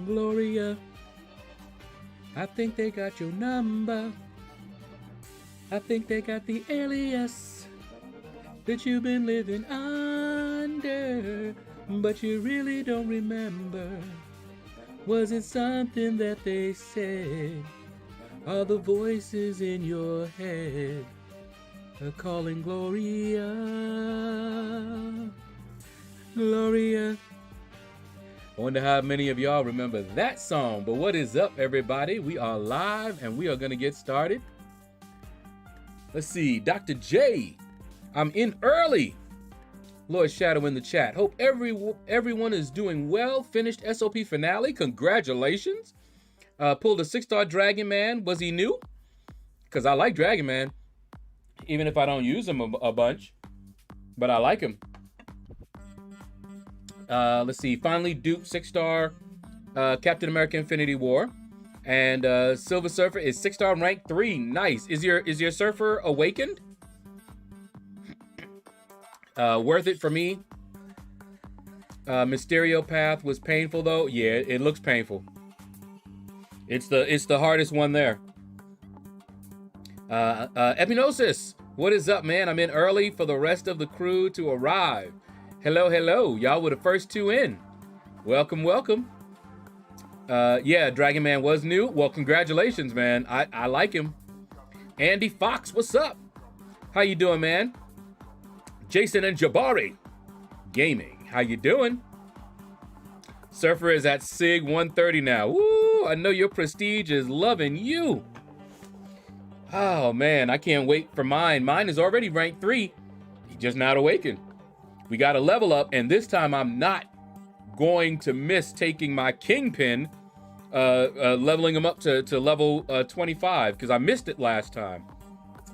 Gloria. I think they got your number. I think they got the alias that you've been living under, but you really don't remember. Was it something that they said? Are the voices in your head are calling Gloria? Gloria. I wonder how many of y'all remember that song. But what is up, everybody? We are live and we are going to get started. Let's see, Dr. J. I'm in early. LordShaedow in the chat. Hope everyone is doing well. Finished SOP finale. Congratulations. Pulled a 6-star Dragon Man. Was he new? Because I like Dragon Man. Even if I don't use him a bunch. But I like him. Let's see. Finally duped 6-star Captain America Infinity War. And Silver Surfer is 6-star rank 3. Nice. Is your Surfer awakened? Worth it for me. Mysterio path was painful though. Yeah, it looks painful. It's the hardest one there. Epinosis, what is up, man? I'm in early for the rest of the crew to arrive. Hello, hello. Y'all were the first 2 in. Welcome, welcome. Yeah, Dragon Man was new. Well, congratulations, man. I like him. Andy Fox, what's up? How you doing, man? Jason and Jabari Gaming, how you doing? Surfer is at Sig 130 now. Woo, I know your prestige is loving you. Oh man, I can't wait for mine. Mine is already ranked 3. He's just not awakened. We got to level up, and this time I'm not going to miss taking my Kingpin, leveling him up to level 25, because I missed it last time.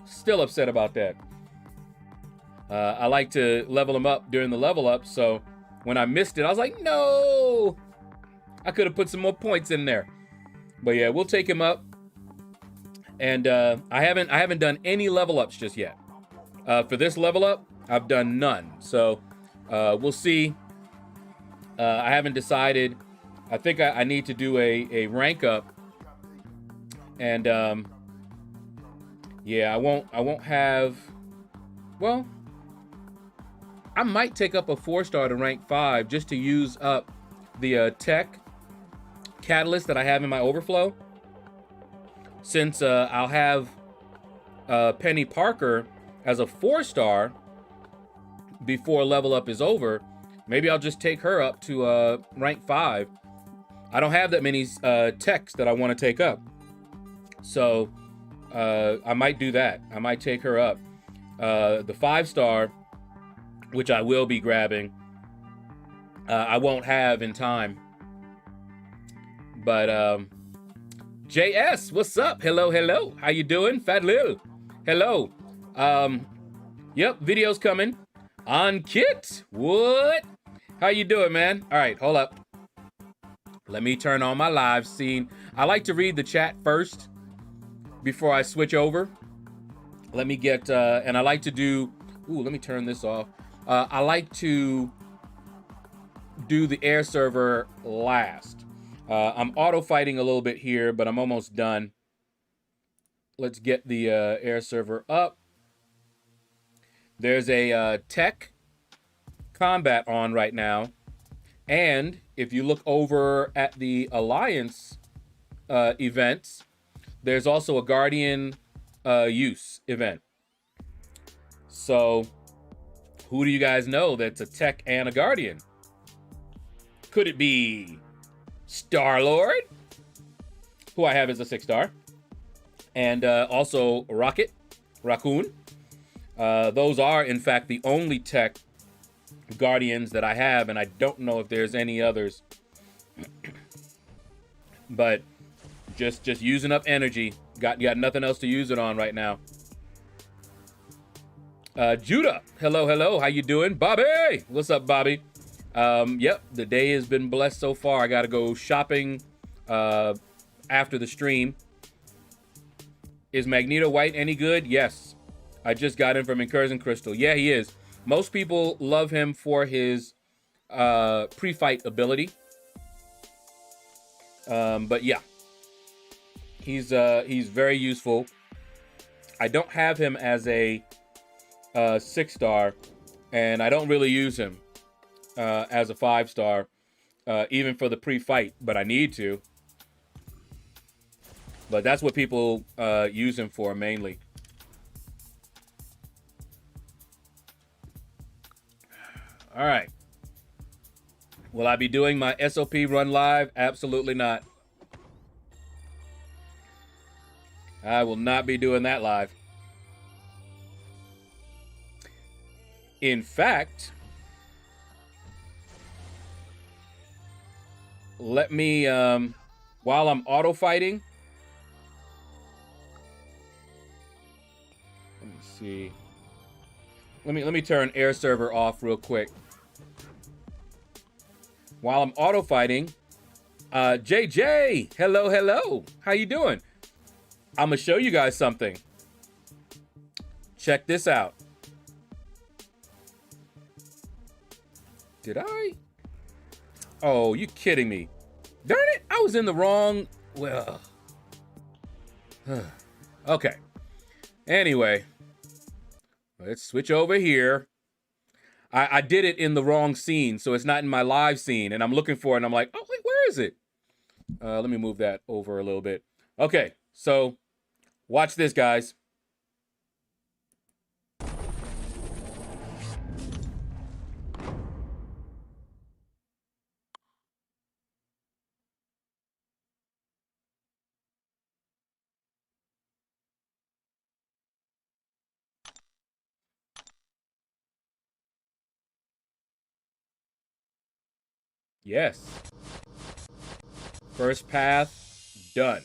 Still upset about that. I like to level him up during the level up, so when I missed it, I was like, no! I could have put some more points in there. But yeah, we'll take him up. And I haven't done any level ups just yet. For this level up, I've done none. So we'll see. I haven't decided. I think I need to do a rank up. And yeah, I won't have, well, I might take up a 4-star to rank 5 just to use up the tech catalyst that I have in my overflow. Since I'll have Peni Parker as a 4-star before level up is over, maybe I'll just take her up to rank 5. I don't have that many techs that I want to take up. So I might do that. I might take her up. The 5-star, which I will be grabbing, I won't have in time. But JS, what's up? Hello, hello. How you doing? Fat Lil. Hello. Yep, video's coming. On Kit. What? How you doing, man? All right, hold up. Let me turn on my live scene. I like to read the chat first before I switch over. Let me get, and I like to do, ooh, let me turn this off. I like to do the air server last. I'm auto fighting a little bit here, but I'm almost done. Let's get the air server up. There's a tech combat on right now. And if you look over at the Alliance events, there's also a Guardian use event. So who do you guys know that's a tech and a Guardian? Could it be Star-Lord, who I have as a 6-star, and also Raccoon. Those are, in fact, the only tech Guardians that I have, and I don't know if there's any others. But just using up energy. Got nothing else to use it on right now. Judah, hello, hello. How you doing? Bobby, what's up, Bobby? Yep, the day has been blessed so far. I got to go shopping after the stream. Is Magneto White any good? Yes. I just got him from Incursion Crystal. Yeah, he is. Most people love him for his pre-fight ability. But yeah, he's very useful. I don't have him as a 6-star, and I don't really use him as a 5-star, even for the pre-fight, but I need to. But that's what people use him for mainly. All right. Will I be doing my SOP run live? Absolutely not. I will not be doing that live. In fact, let me, while I'm auto fighting, let me see. Let me turn air server off real quick. While I'm auto fighting, JJ, hello. How you doing? I'm gonna show you guys something. Check this out. Did I? Oh, you kidding me? Darn it, I was in the wrong, well. Okay. Anyway, let's switch over here. I did it in the wrong scene, so it's not in my live scene, and I'm looking for it, and I'm like, oh, wait, where is it? Let me move that over a little bit. Okay, so watch this, guys. Yes. First path, done.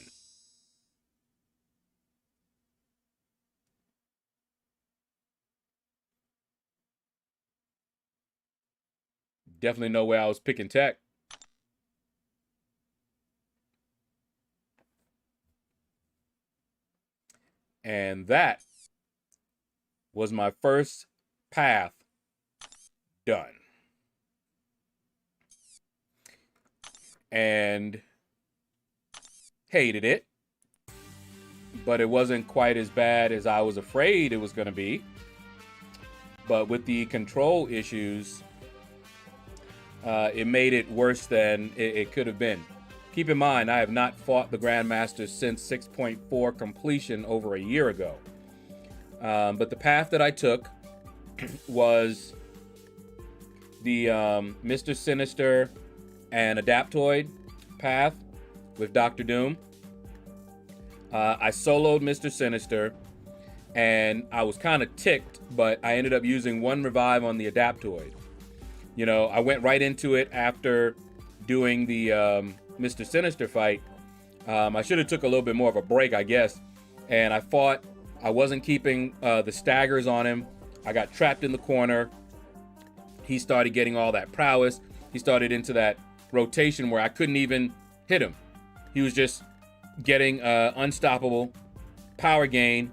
Definitely no way I was picking tech. And that was my first path done. And hated it, but it wasn't quite as bad as I was afraid it was going to be. But with the control issues, it made it worse than it could have been. Keep in mind, I have not fought the Grandmaster since 6.4 completion over a year ago. But the path that I took was the Mr. Sinister and Adaptoid path with Dr. Doom. I soloed Mr. Sinister, and I was kind of ticked, but I ended up using 1 revive on the Adaptoid. You know, I went right into it after doing the Mr. Sinister fight. I should have took a little bit more of a break, I guess. And I fought. I wasn't keeping the staggers on him. I got trapped in the corner. He started getting all that prowess. He started into that rotation where I couldn't even hit him. He was just getting unstoppable, power gain,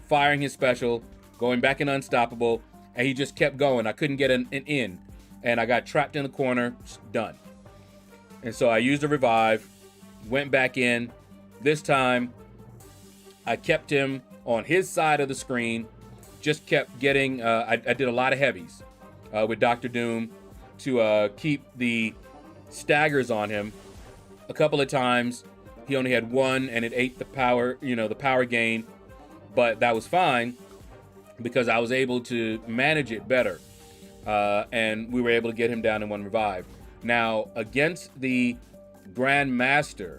firing his special, going back in unstoppable, and he just kept going. I couldn't get an in, and I got trapped in the corner, done. And so I used a revive, went back in. This time, I kept him on his side of the screen, just kept getting, I did a lot of heavies with Dr. Doom to keep the staggers on him. A couple of times, he only had 1 and it ate the power, the power gain, but that was fine because I was able to manage it better. And we were able to get him down in 1 revive. Now, against the Grandmaster,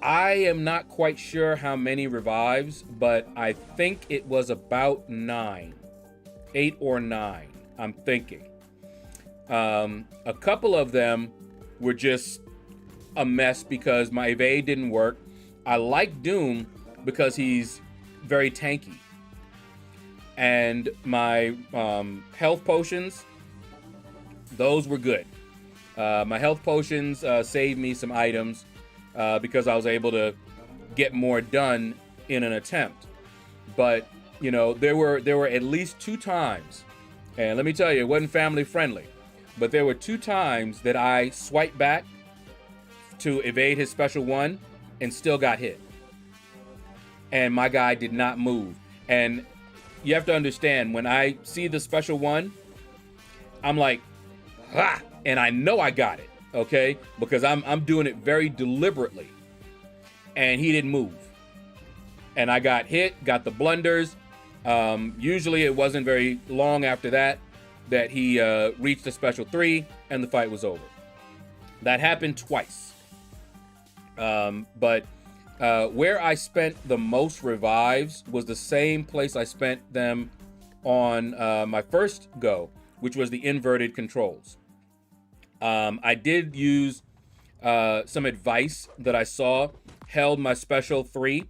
I am not quite sure how many revives, but I think it was about 9. 8 or 9, I'm thinking. A couple of them were just a mess because my evade didn't work. I like Doom because he's very tanky. And my health potions, those were good. My health potions saved me some items because I was able to get more done in an attempt. But, there were at least 2 times, and let me tell you, it wasn't family friendly, but there were 2 times that I swiped back to evade his special 1 and still got hit. And my guy did not move. And you have to understand, when I see the special 1, I'm like, ha! And I know I got it, okay? Because I'm doing it very deliberately. And he didn't move. And I got hit, got the blunders. Usually it wasn't very long after that he reached a special 3 and the fight was over. That happened twice. But where I spent the most revives was the same place I spent them on my first go, which was the inverted controls. I did use some advice that I saw, held my special 3,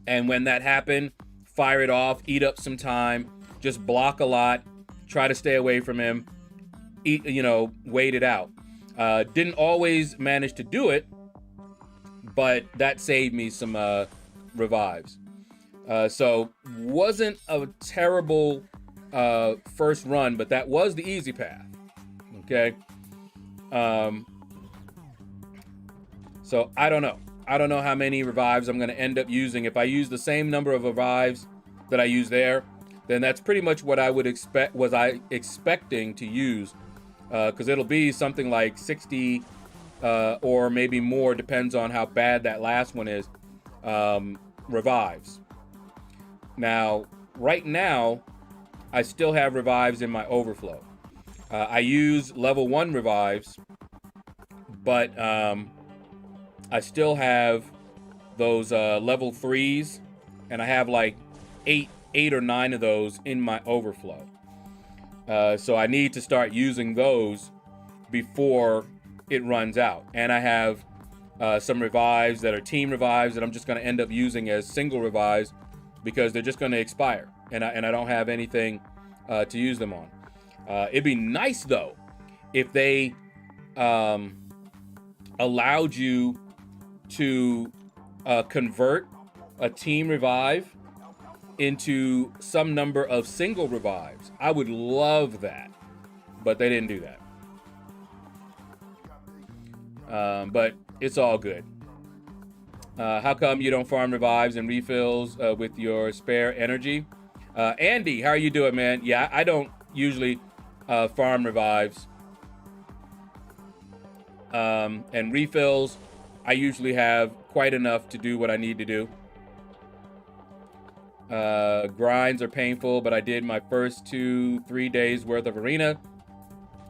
and when that happened, fire it off, eat up some time, just block a lot, try to stay away from him, wait it out. Didn't always manage to do it, but that saved me some revives. So wasn't a terrible first run, but that was the easy path. Okay. So I don't know. I don't know how many revives I'm going to end up using. If I use the same number of revives that I use there, then that's pretty much what I would expect, was I expecting to use, because it'll be something like 60 or maybe more, depends on how bad that last one is, revives. Now, right now, I still have revives in my overflow. I use level 1 revives, but I still have those level 3s, and I have like 8 or 9 of those in my overflow. So I need to start using those before it runs out. And I have some revives that are team revives that I'm just going to end up using as single revives because they're just going to expire, and I don't have anything to use them on. It'd be nice though if they allowed you to convert a team revive into some number of single revives. I would love that, but they didn't do that. But it's all good. How come you don't farm revives and refills with your spare energy? Andy, how are you doing, man? Yeah, I don't usually farm revives. And refills, I usually have quite enough to do what I need to do. Grinds are painful, but I did my first 2-3 days worth of arena,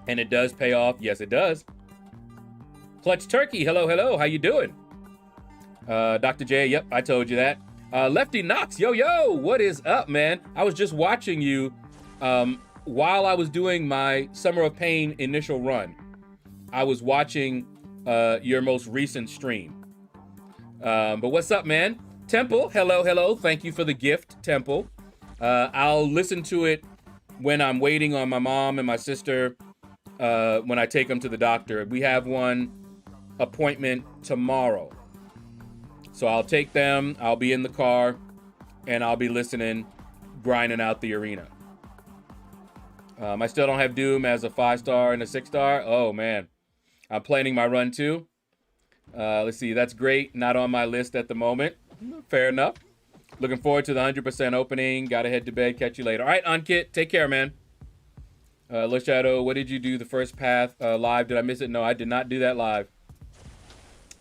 and it does pay off. Yes, it does. Clutch Turkey, hello, how you doing? Dr. J, yep, I told you that. Lefty Knox, yo, what is up, man? I was just watching you while I was doing my Summer of Pain initial run. I was watching your most recent stream. But what's up, man? Temple, hello. Thank you for the gift, Temple. I'll listen to it when I'm waiting on my mom and my sister when I take them to the doctor. We have one appointment tomorrow. So I'll take them, I'll be in the car, and I'll be listening, grinding out the arena. I still don't have Doom as a 5-star and a 6-star. Oh, man. I'm planning my run, too. Let's see. That's great. Not on my list at the moment. Fair enough. Looking forward to the 100% opening. Gotta head to bed. Catch you later. All right, Unkit. Take care, man. LordShaedow, what did you do the first path live? Did I miss it? No, I did not do that live.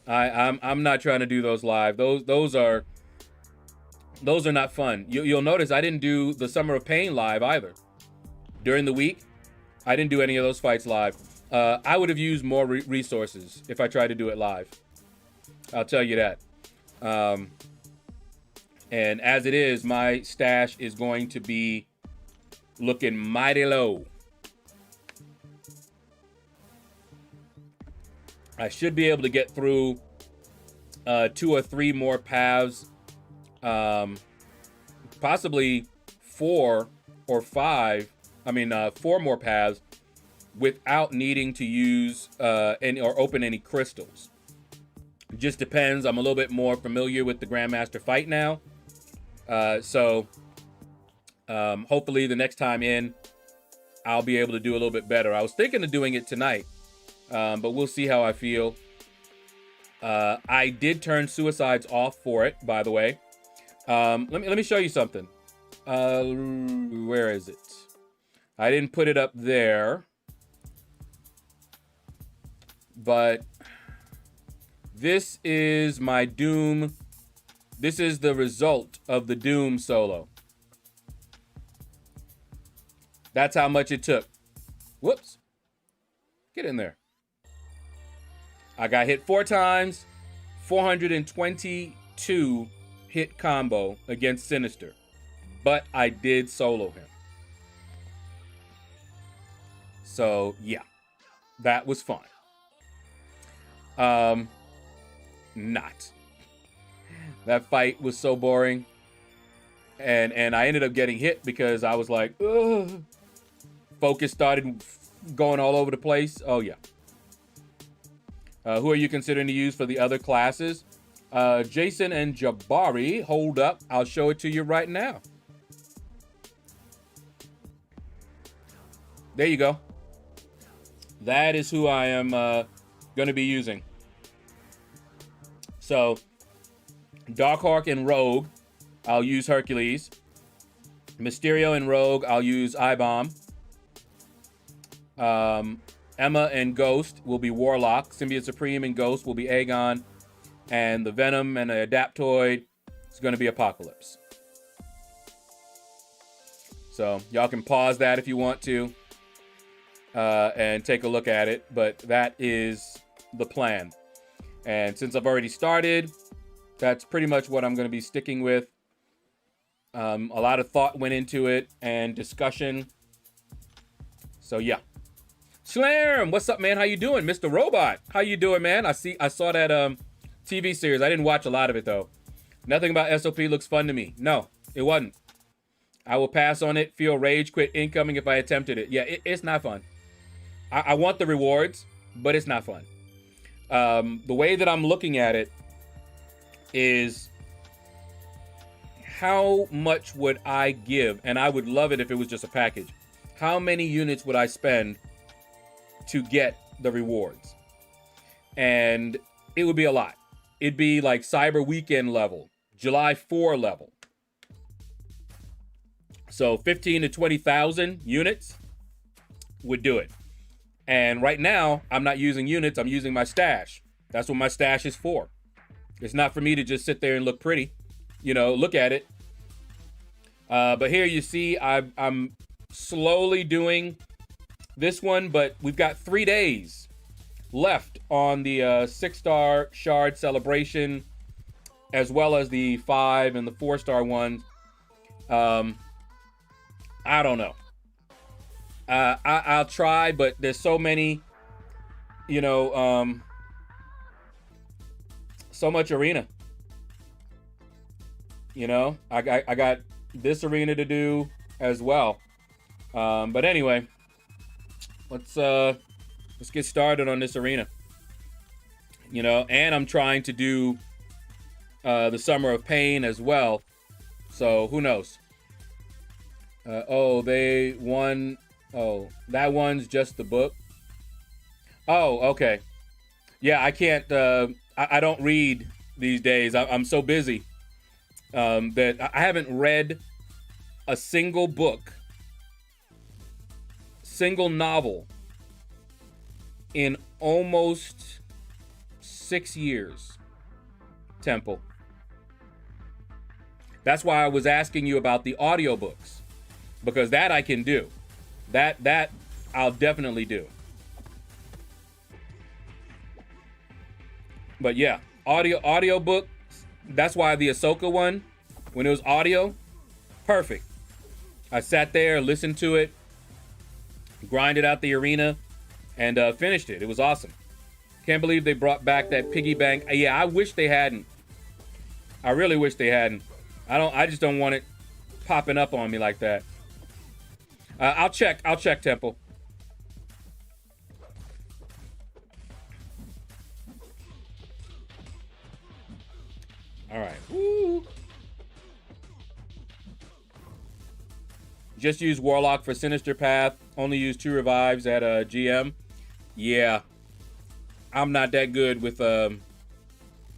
I'm not trying to do those live. Those are not fun. You'll notice I didn't do the Summer of Pain live either. During the week, I didn't do any of those fights live. I would have used more resources if I tried to do it live. I'll tell you that. And as it is, my stash is going to be looking mighty low. I should be able to get through 2 or 3 more paths, possibly 4 or 5. 4 more paths without needing to use any or open any crystals. It just depends. I'm a little bit more familiar with the Grandmaster fight now. So hopefully the next time in, I'll be able to do a little bit better. I was thinking of doing it tonight, but we'll see how I feel. I did turn suicides off for it, by the way. Let me show you something. Where is it? I didn't put it up there, but this is my Doom. This is the result of the Doom solo. That's how much it took. Whoops. Get in there. I got hit 4 times, 422 hit combo against Sinister, but I did solo him. So yeah, that was fun. Not. That fight was so boring, and I ended up getting hit because I was like, ugh. Focus started going all over the place. Oh yeah. Who are you considering to use for the other classes? Jason and Jabari, hold up. I'll show it to you right now. There you go. That is who I am going to be using. So, Darkhawk and Rogue, I'll use Hercules. Mysterio and Rogue, I'll use I-Bomb. Emma and Ghost will be Warlock. Symbiote Supreme and Ghost will be Aegon. And the Venom and the Adaptoid is going to be Apocalypse. So y'all can pause that if you want to and take a look at it. But that is the plan. And since I've already started, that's pretty much what I'm going to be sticking with. A lot of thought went into it and discussion. So yeah. Slam, what's up, man? How you doing? Mr. Robot, how you doing, man? I saw that TV series. I didn't watch a lot of it, though. Nothing about SOP looks fun to me. No, it wasn't. I will pass on it. Feel rage quit incoming if I attempted it. Yeah, it's not fun. I want the rewards, but it's not fun. The way that I'm looking at it is how much would I give? And I would love it if it was just a package. How many units would I spend to get the rewards? And it would be a lot. It'd be like Cyber Weekend level, July 4 level. So 15 to 20,000 units would do it. And right now, I'm not using units, I'm using my stash. That's what my stash is for. It's not for me to just sit there and look pretty, you know, look at it. But here you see, I'm slowly doing this one, but we've got 3 days left on the 6-star shard celebration, as well as the 5 and the 4-star ones. I don't know. I'll try, but there's so many, you know, so much arena. You know, I got this arena to do as well. But anyway, let's get started on this arena. You know, and I'm trying to do the Summer of Pain as well. So who knows? Oh, they won. Oh, that one's just the book. Oh, okay. Yeah, I can't. I don't read these days. I'm so busy that I haven't read a single book, single novel in almost 6 years. Temple. That's why I was asking you about the audiobooks, because that I can do. That I'll definitely do. But yeah, audiobook, that's why the Ahsoka one, when it was audio, perfect. I sat there, listened to it, grinded out the arena, and finished it. It was awesome. Can't believe they brought back that piggy bank. Yeah, I wish they hadn't. I really wish they hadn't. I just don't want it popping up on me like that. I'll check, Temple. All right. Woo. Just use Warlock for Sinister Path. Only use 2 revives at GM. Yeah. I'm not that good with the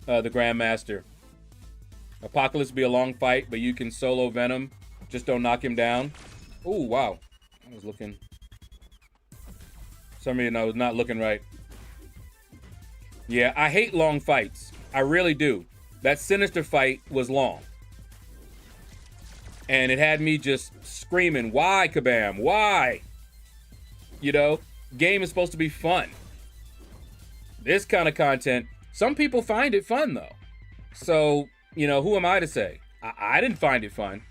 Grandmaster. Apocalypse be a long fight, but you can solo Venom. Just don't knock him down. Oh, wow. I was looking. For some reason I was not looking right. Yeah, I hate long fights. I really do. That Sinister fight was long. And it had me just screaming, why, Kabam? Why? You know, game is supposed to be fun. This kind of content, some people find it fun, though. So, you know, who am I to say? I didn't find it fun.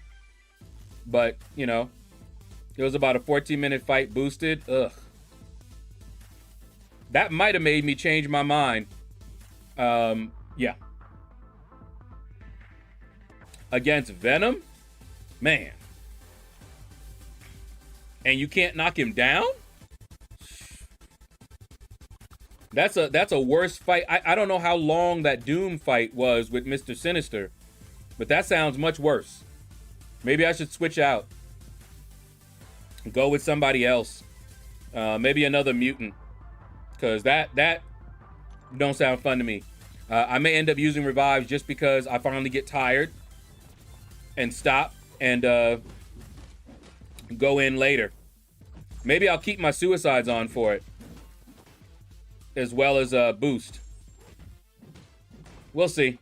But, you know, it was about a 14-minute fight boosted. Ugh. That might have made me change my mind. Yeah. Against Venom? Man. And you can't knock him down? That's a worse fight. I don't know how long that Doom fight was with Mr. Sinister, but that sounds much worse. Maybe I should switch out. Go with somebody else. Maybe another mutant. Because that don't sound fun to me. I may end up using revives just because I finally get tired and stop and go in later. Maybe I'll keep my suicides on for it, as well as boost. We'll see.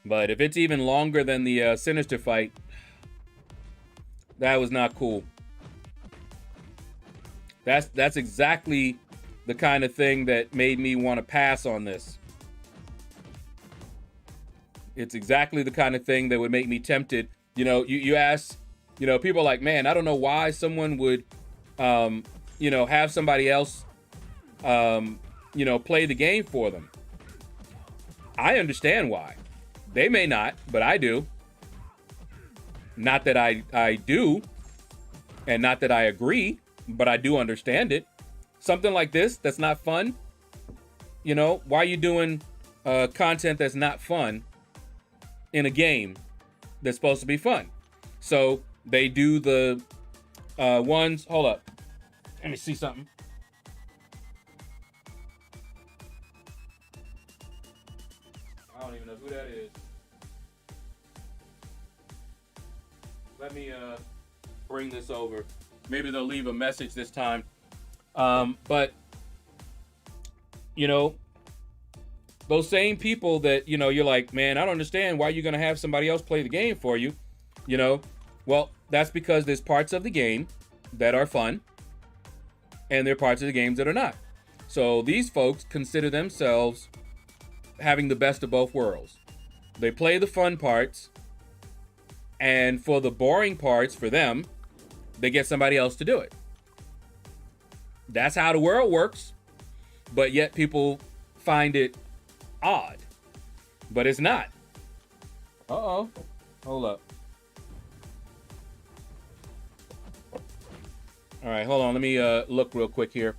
But if it's even longer than the Sinister fight, that was not cool. That's exactly the kind of thing that made me want to pass on this. It's exactly the kind of thing that would make me tempted. You know, you ask, you know, people are like, man, I don't know why someone would, you know, have somebody else, you know, play the game for them. I understand why. They may not, but I do. Not that I do, and not that I agree, but I do understand it. Something like this that's not fun, you know, why are you doing content that's not fun in a game that's supposed to be fun? So they do the ones, hold up, let me see something. I don't even know who that is. Let me bring this over. Maybe they'll leave a message this time. But, you know, those same people that, you know, you're like, man, I don't understand why you're going to have somebody else play the game for you. You know, well, that's because there's parts of the game that are fun and there are parts of the games that are not. So these folks consider themselves having the best of both worlds. They play the fun parts, and for the boring parts for them, they get somebody else to do it. That's how the world works, but yet people find it odd. But it's not. Uh-oh. Hold up. All right, hold on. Let me look real quick here.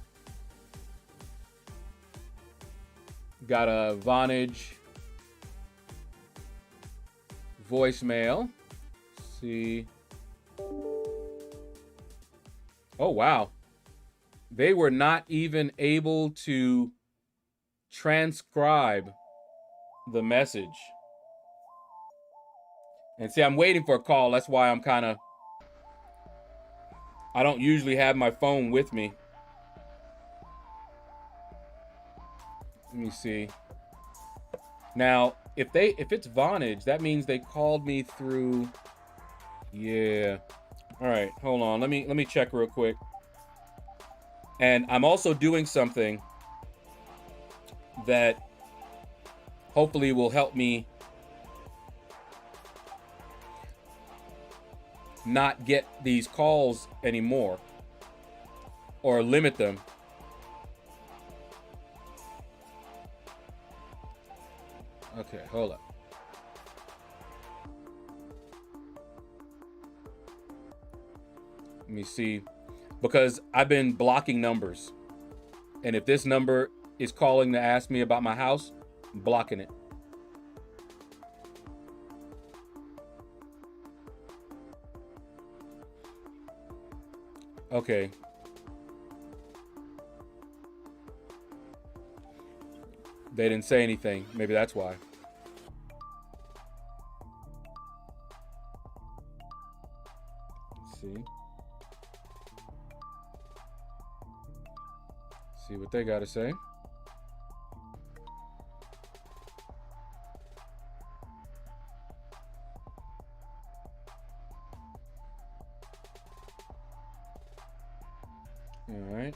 Got a Vonage voicemail. Let's see. Oh, wow. They were not even able to transcribe the message. And see, I'm waiting for a call. That's why I'm kind of... I don't usually have my phone with me. Let me see. Now, if it's Vonage, that means they called me through... Yeah. All right, hold on. Let me check real quick. And I'm also doing something that hopefully will help me not get these calls anymore or limit them. Okay, hold up. Let me see, because I've been blocking numbers. And if this number is calling to ask me about my house, I'm blocking it. Okay. They didn't say anything. Maybe that's why. Let's see. See what they got to say. All right.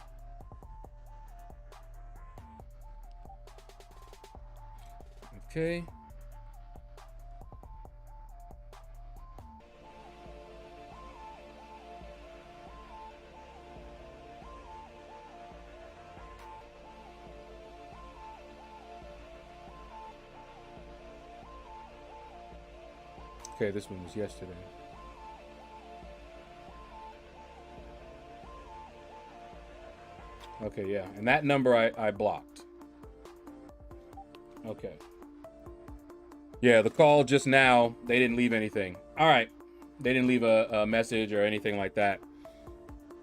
Okay. Okay, this one was yesterday. Okay, yeah, and that number I blocked. Okay. Yeah, the call just now, they didn't leave anything. All right, they didn't leave a message or anything like that.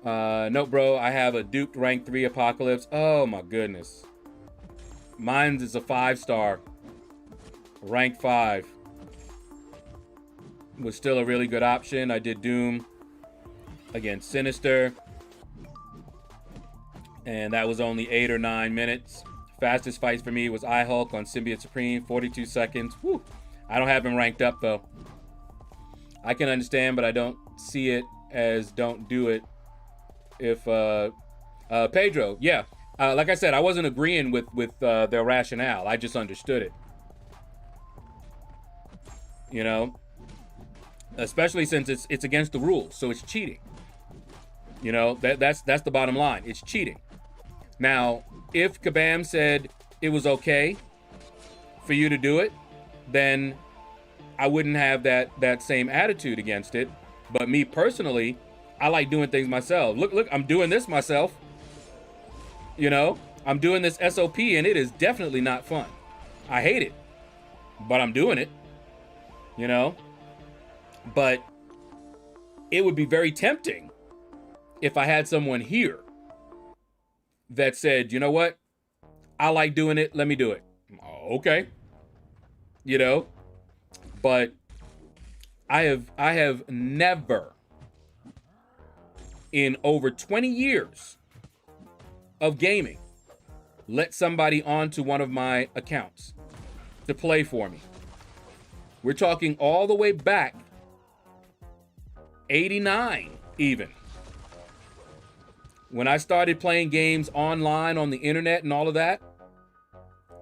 No, bro, I have a duped rank 3 Apocalypse. Oh my goodness. Mine's is a 5-star. Rank 5. Was still a really good option. I did Doom against Sinister. And that was only 8 or 9 minutes. Fastest fight for me was iHulk on Symbiote Supreme, 42 seconds. Whew. I don't have him ranked up though. I can understand, but I don't see it as don't do it. If Pedro, yeah, like I said, I wasn't agreeing with their rationale. I just understood it. You know, especially since it's against the rules, so it's cheating. You know, that's the bottom line. It's cheating. Now, if Kabam said it was okay for you to do it, then I wouldn't have that same attitude against it. But me personally, I like doing things myself. Look, I'm doing this myself. You know, I'm doing this SOP and it is definitely not fun. I hate it, but I'm doing it, you know? But it would be very tempting if I had someone here that said, you know what? I like doing it. Let me do it. Okay. You know, but I have never in over 20 years of gaming let somebody onto one of my accounts to play for me. We're talking all the way back 89 even. When I started playing games online on the internet and all of that,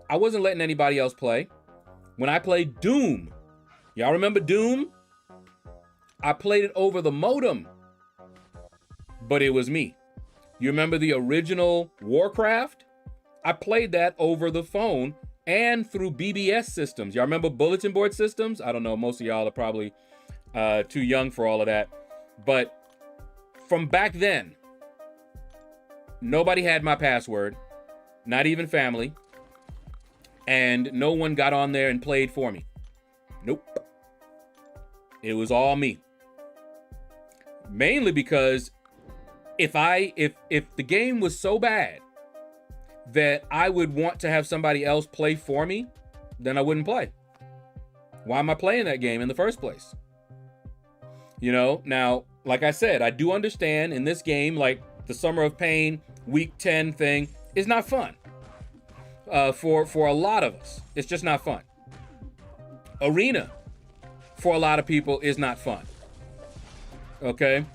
I wasn't letting anybody else play. When I played Doom, y'all remember Doom? I played it over the modem, but it was me. You remember the original Warcraft? I played that over the phone and through BBS systems. Y'all remember bulletin board systems? I don't know, most of y'all are probably too young for all of that. But from back then, nobody had my password, not even family, and no one got on there and played for me. Nope. It was all me. Mainly because if the game was so bad that I would want to have somebody else play for me, then I wouldn't play. Why am I playing that game in the first place? You know, now, like I said, I do understand in this game, like the Summer of Pain Week 10 thing is not fun. For a lot of us, it's just not fun. Arena, for a lot of people, is not fun. Okay?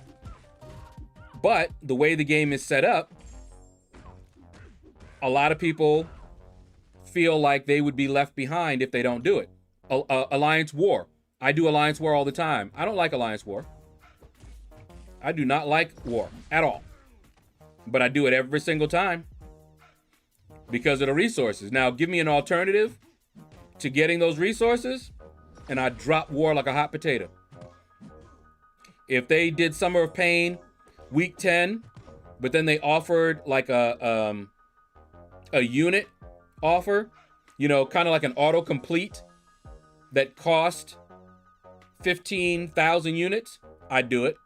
But the way the game is set up, a lot of people feel like they would be left behind if they don't do it. Alliance War. I do Alliance War all the time. I don't like Alliance War. I do not like war at all. But I do it every single time because of the resources. Now, give me an alternative to getting those resources, and I drop war like a hot potato. If they did Summer of Pain Week 10, but then they offered like a unit offer, you know, kind of like an autocomplete that cost 15,000 units, I'd do it.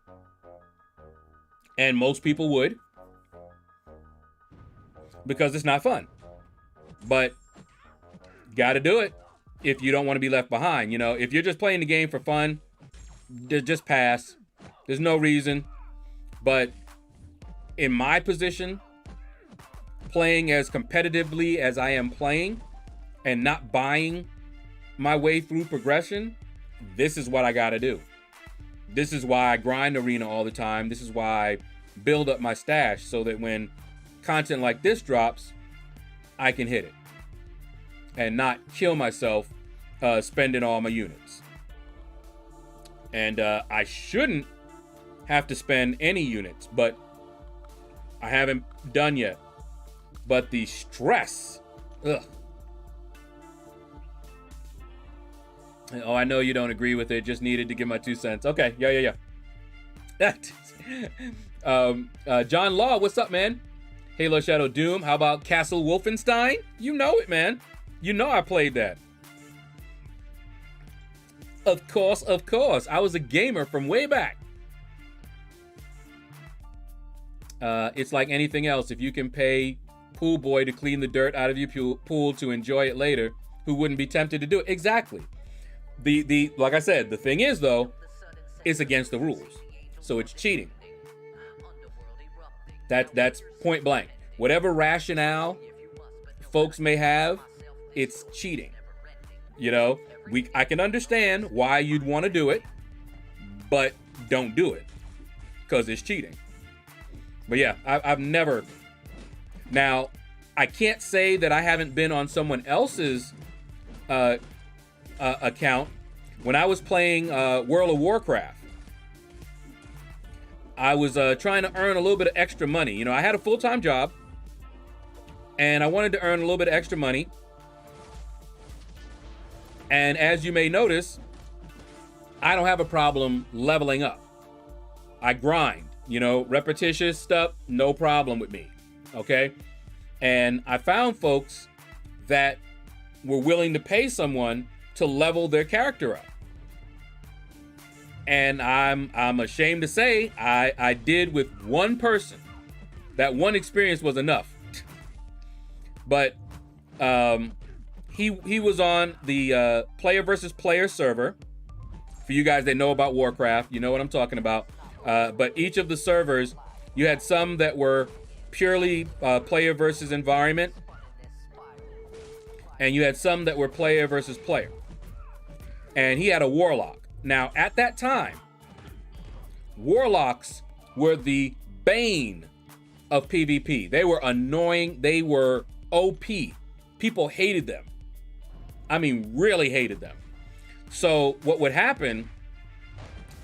And most people would, because it's not fun. But gotta do it if you don't want to be left behind. You know, if you're just playing the game for fun, just pass. There's no reason. But in my position, playing as competitively as I am playing and not buying my way through progression, this is what I gotta do. This is why I grind arena all the time. This is why I build up my stash, so that when content like this drops, I can hit it and not kill myself spending all my units. And I shouldn't have to spend any units, but I haven't done yet. But the stress, ugh. Oh, I know you don't agree with it. Just needed to give my 2 cents. Okay, yeah. John Law, what's up, man? Halo Shadow Doom. How about Castle Wolfenstein? You know it, man. You know I played that. Of course. I was a gamer from way back. It's like anything else. If you can pay Pool Boy to clean the dirt out of your pool to enjoy it later, who wouldn't be tempted to do it? Exactly. The like I said, the thing is though, it's against the rules, so it's cheating. That's point blank. Whatever rationale folks may have, it's cheating. You know, I can understand why you'd want to do it, but don't do it, because it's cheating. But yeah, I've never. Now, I can't say that I haven't been on someone else's account. When I was playing World of Warcraft, I was trying to earn a little bit of extra money. You know, I had a full-time job, and I wanted to earn a little bit of extra money. And as you may notice, I don't have a problem leveling up. I grind, you know, repetitious stuff, no problem with me, okay? And I found folks that were willing to pay someone to level their character up. And I'm ashamed to say I did with one person. That one experience was enough. But he was on the player versus player server. For you guys that know about Warcraft, you know what I'm talking about. But each of the servers, you had some that were purely player versus environment, and you had some that were player versus player. And he had a warlock. Now, at that time, warlocks were the bane of PvP. They were annoying. They were OP. People hated them. I mean, really hated them. So what would happen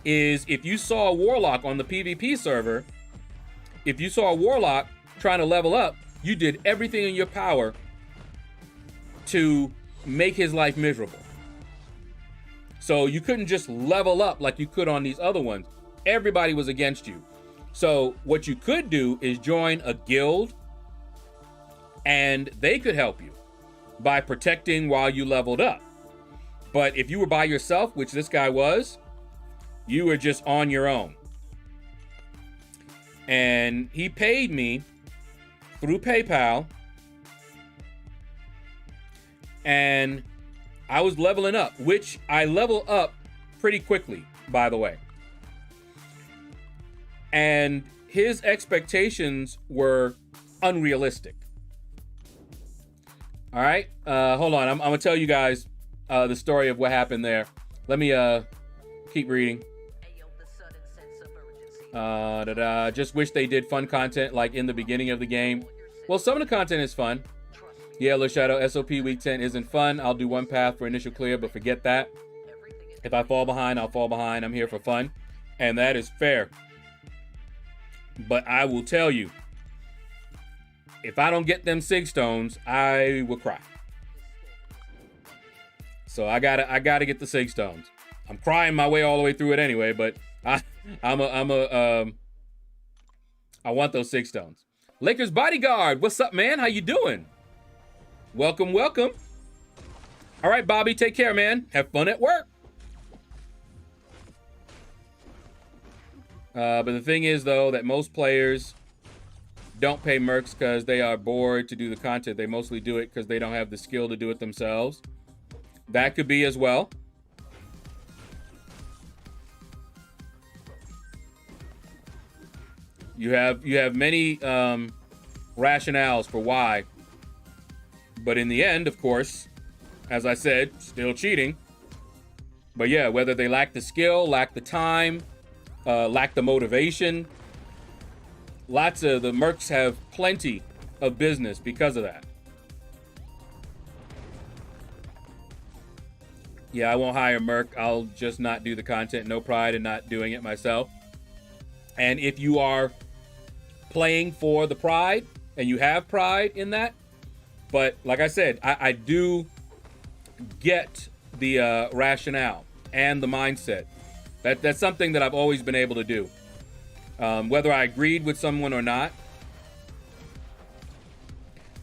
is if you saw a warlock on the PvP server, if you saw a warlock trying to level up, you did everything in your power to make his life miserable. So you couldn't just level up like you could on these other ones. Everybody was against you. So what you could do is join a guild, and they could help you by protecting while you leveled up. But if you were by yourself, which this guy was, you were just on your own. And he paid me through PayPal, and I was leveling up, which I level up pretty quickly, by the way. And his expectations were unrealistic. All right, hold on. I'm gonna tell you guys the story of what happened there. Let me keep reading. Just wish they did fun content like in the beginning of the game. Well, some of the content is fun. Yeah, LordShaedow, SOP week 10 isn't fun. I'll do one path for initial clear, but forget that. If I fall behind, I'll fall behind. I'm here for fun. And that is fair. But I will tell you, if I don't get them sig stones, I will cry. So I gotta get the sig stones. I'm crying my way all the way through it anyway, but I want those 6 stones. Lakers Bodyguard, what's up, man? How you doing? Welcome, welcome. All right, Bobby, take care, man. Have fun at work. But the thing is, though, that most players don't pay mercs because they are bored to do the content. They mostly do it because they don't have the skill to do it themselves. That could be as well. You have many rationales for why. But in the end, of course, as I said, still cheating. But yeah, whether they lack the skill, lack the time, lack the motivation, lots of the mercs have plenty of business because of that. Yeah, I won't hire merc. I'll just not do the content. No pride in not doing it myself. And if you are playing for the pride and you have pride in that, but like I said, I do get the rationale and the mindset. That's something that I've always been able to do. Whether I agreed with someone or not,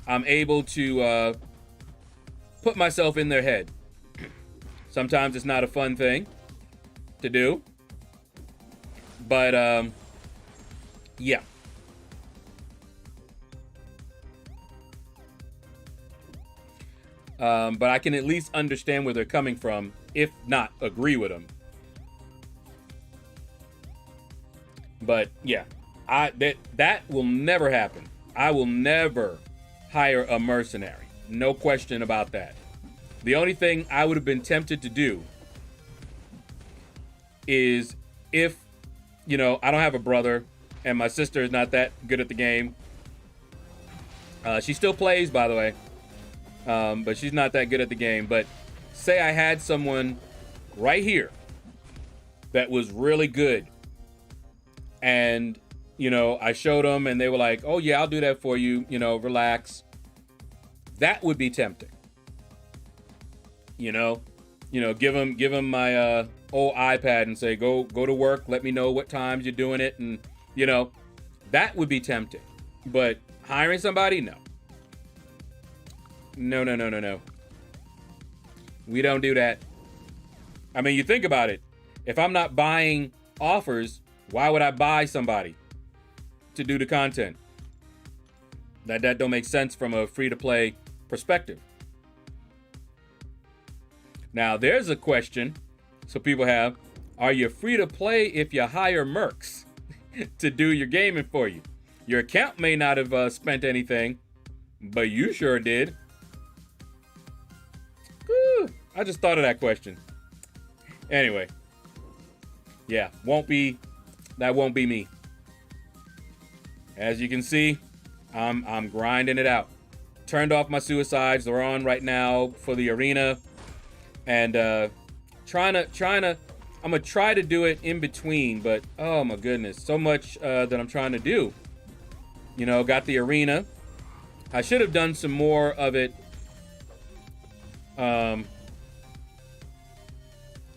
I'm able to put myself in their head. Sometimes it's not a fun thing to do, but yeah. But I can at least understand where they're coming from, if not agree with them. But yeah, that will never happen. I will never hire a mercenary. No question about that. The only thing I would have been tempted to do is if, I don't have a brother and my sister is not that good at the game. She still plays, by the way, but she's not that good at the game. But say I had someone right here that was really good, and I showed them and they were like, oh yeah, I'll do that for you, relax. That would be tempting. Give them my old iPad and say, go to work, let me know what times you're doing it, and that would be tempting. But hiring somebody, no. No. We don't do that. I mean, you think about it. If I'm not buying offers, why would I buy somebody to do the content? That don't make sense from a free-to-play perspective. Now, there's a question so people have. Are you free-to-play if you hire mercs to do your gaming for you? Your account may not have spent anything, but you sure did. Whew, I just thought of that question. Anyway. Yeah, that won't be me. As you can see, I'm grinding it out. Turned off my suicides. They're on right now for the arena. And I'm gonna try to do it in between, but oh my goodness, so much that I'm trying to do. Got the arena. I should have done some more of it.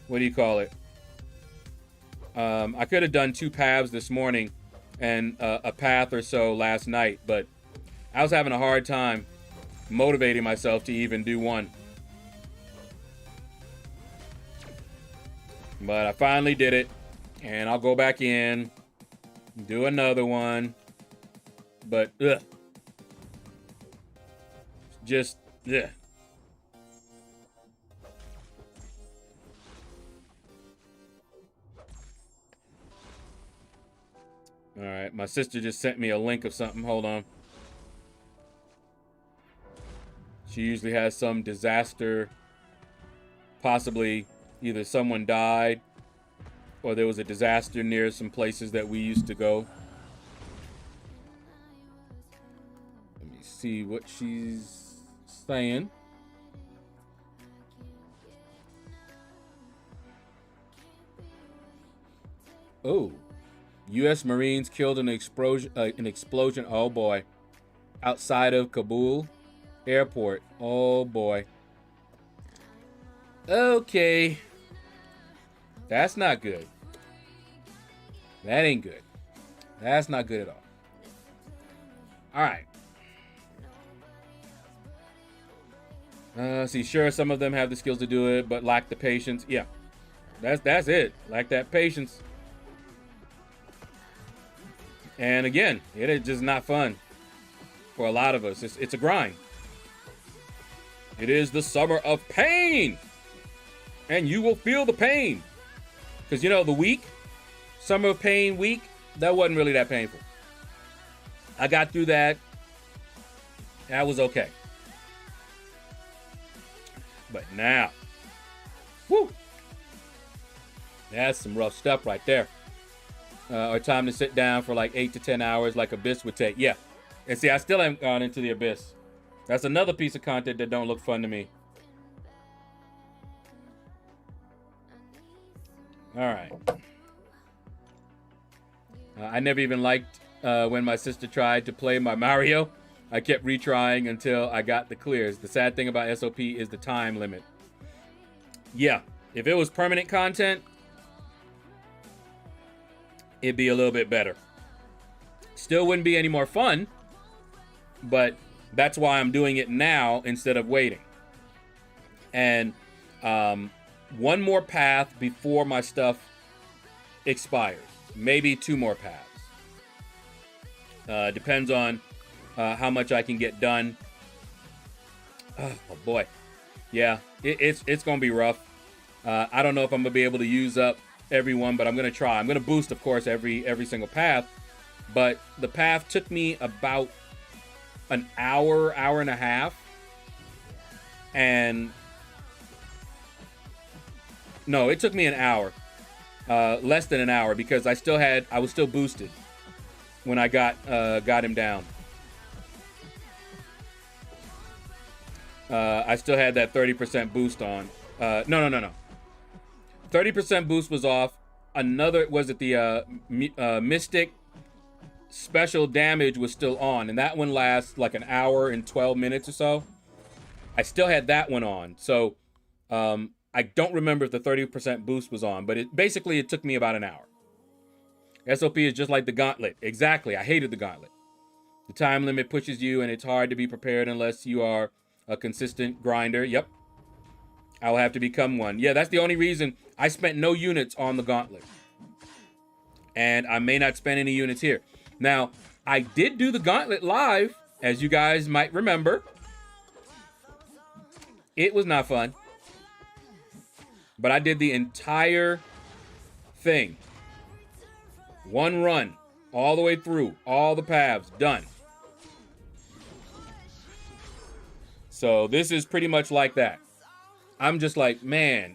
What do you call it? I could have done 2 paths this morning and a path or so last night, but I was having a hard time motivating myself to even do one. But I finally did it, and I'll go back in, do another one, but just ugh. All right, my sister just sent me a link of something. Hold on. She usually has some disaster, possibly either someone died or there was a disaster near some places that we used to go. Let me see what she's saying. Oh, U.S. Marines killed in an explosion. Oh boy, outside of Kabul airport. Oh boy. Okay. That's not good. That ain't good. That's not good at all. All right. See, sure, some of them have the skills to do it, but lack the patience. Yeah, that's it. Lack that patience. And again, it is just not fun for a lot of us. It's a grind. It is the summer of pain. And you will feel the pain. Because, you know, the week, summer of pain week, that wasn't really that painful. I got through that. That was okay. But now, whoo, that's some rough stuff right there. Or time to sit down for like 8 to 10 hours like Abyss would take. Yeah. And see, I still haven't gone into the Abyss. That's another piece of content that don't look fun to me. All right. I never even liked when my sister tried to play my Mario. I kept retrying until I got the clears. The sad thing about SOP is the time limit. Yeah, if it was permanent content, it'd be a little bit better. Still wouldn't be any more fun, but that's why I'm doing it now instead of waiting. And one more path before my stuff expires. Maybe 2 more paths. Depends on how much I can get done. Oh boy. Yeah, it's going to be rough. I don't know if I'm going to be able to use up everyone, but I'm going to try. I'm going to boost, of course, every single path. But the path took me about an hour, hour and a half. And no, it took me an hour. Less than an hour, because I was still boosted when I got him down. I still had that 30% boost on. No. 30% boost was off. Another, was it the Mystic special damage was still on, and that one lasts like an hour and 12 minutes or so. I still had that one on, so I don't remember if the 30% boost was on, but it took me about an hour. SOP is just like the gauntlet. Exactly, I hated the gauntlet. The time limit pushes you, and it's hard to be prepared unless you are a consistent grinder. Yep. I'll have to become one. Yeah, that's the only reason I spent no units on the gauntlet. And I may not spend any units here. Now, I did do the gauntlet live, as you guys might remember. It was not fun. But I did the entire thing. One run, all the way through, all the paths, done. So this is pretty much like that. I'm just like, man,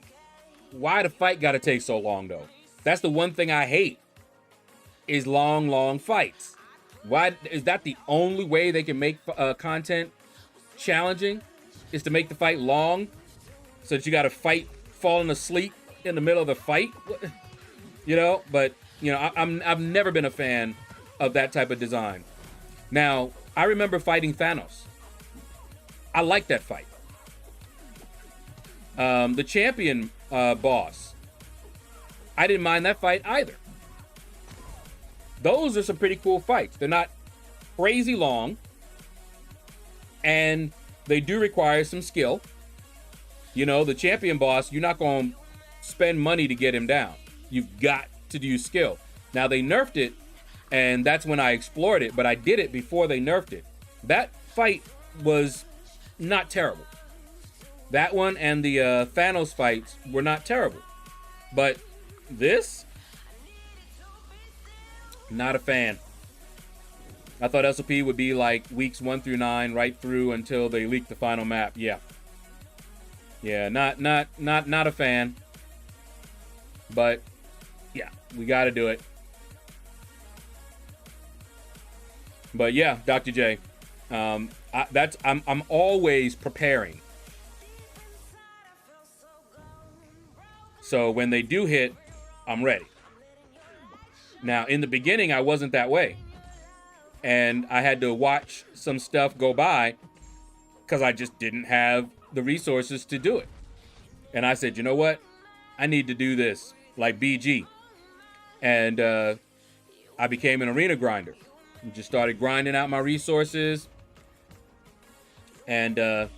why the fight gotta take so long though? That's the one thing I hate, is long fights. Why is that the only way they can make content challenging? Is to make the fight long, so that you gotta fight falling asleep in the middle of the fight? You know, but you know, I've never been a fan of that type of design. Now, I remember fighting Thanos. I like that fight. The champion boss, I didn't mind that fight either. Those are some pretty cool fights. They're not crazy long, and they do require some skill. You know, the champion boss, you're not going to spend money to get him down. You've got to use skill. Now, they nerfed it, and that's when I explored it, but I did it before they nerfed it. That fight was not terrible. That one and the Thanos fights were not terrible. But this, not a fan. I thought SOP would be like weeks 1 through 9, right through until they leaked the final map. Yeah, not a fan. But yeah, we got to do it. But yeah, Dr. J, I'm always preparing. So when they do hit, I'm ready. Now, in the beginning, I wasn't that way. And I had to watch some stuff go by because I just didn't have the resources to do it. And I said, you know what? I need to do this like BG. And I became an arena grinder. And just started grinding out my resources. And I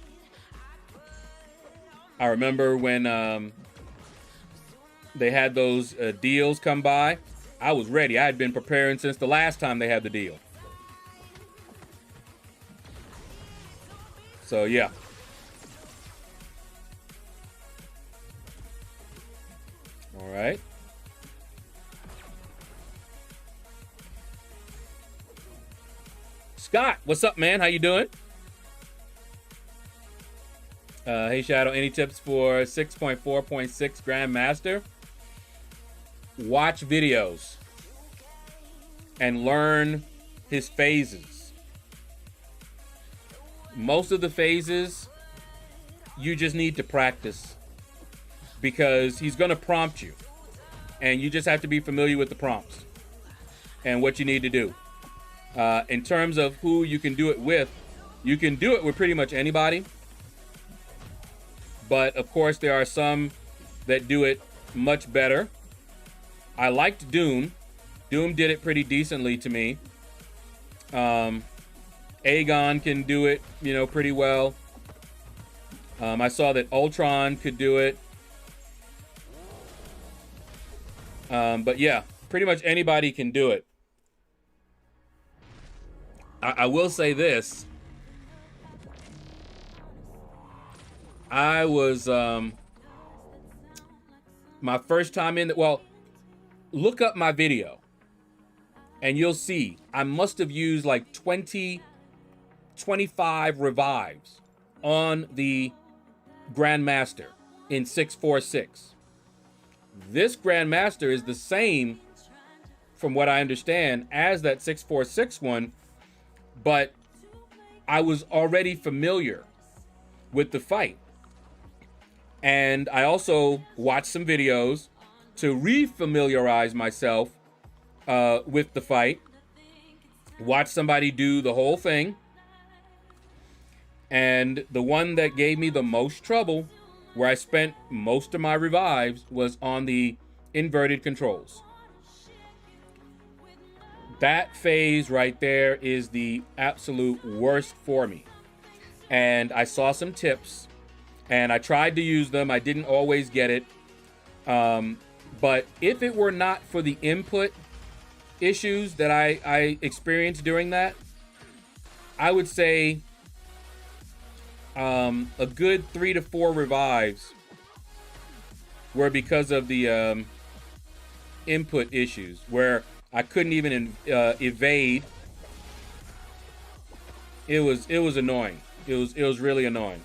remember when they had those deals come by, I was ready. I had been preparing since the last time they had the deal. So, yeah. All right. Scott, what's up, man? How you doing? Hey, Shaedow, any tips for 6.4.6 Grandmaster? Watch videos and learn his phases. Most of the phases, you just need to practice because he's going to prompt you. And you just have to be familiar with the prompts and what you need to do. In terms of who you can do it with, you can do it with pretty much anybody. But, of course, there are some that do it much better. I liked Doom. Doom did it pretty decently to me. Aegon can do it, you know, pretty well. I saw that Ultron could do it. But, yeah, pretty much anybody can do it. I will say this. I was, my first time in, well, look up my video and you'll see I must have used like 20, 25 revives on the Grandmaster in 646. This Grandmaster is the same, from what I understand, as that 646 one, but I was already familiar with the fight. And I also watched some videos to re-familiarize myself with the fight. Watch somebody do the whole thing. And the one that gave me the most trouble, where I spent most of my revives, was on the inverted controls. That phase right there is the absolute worst for me. And I saw some tips, and I tried to use them. I didn't always get it. But if it were not for the input issues that I experienced during that, I would say a good 3 to 4 revives were because of the input issues, where I couldn't even evade. It was annoying. It was really annoying.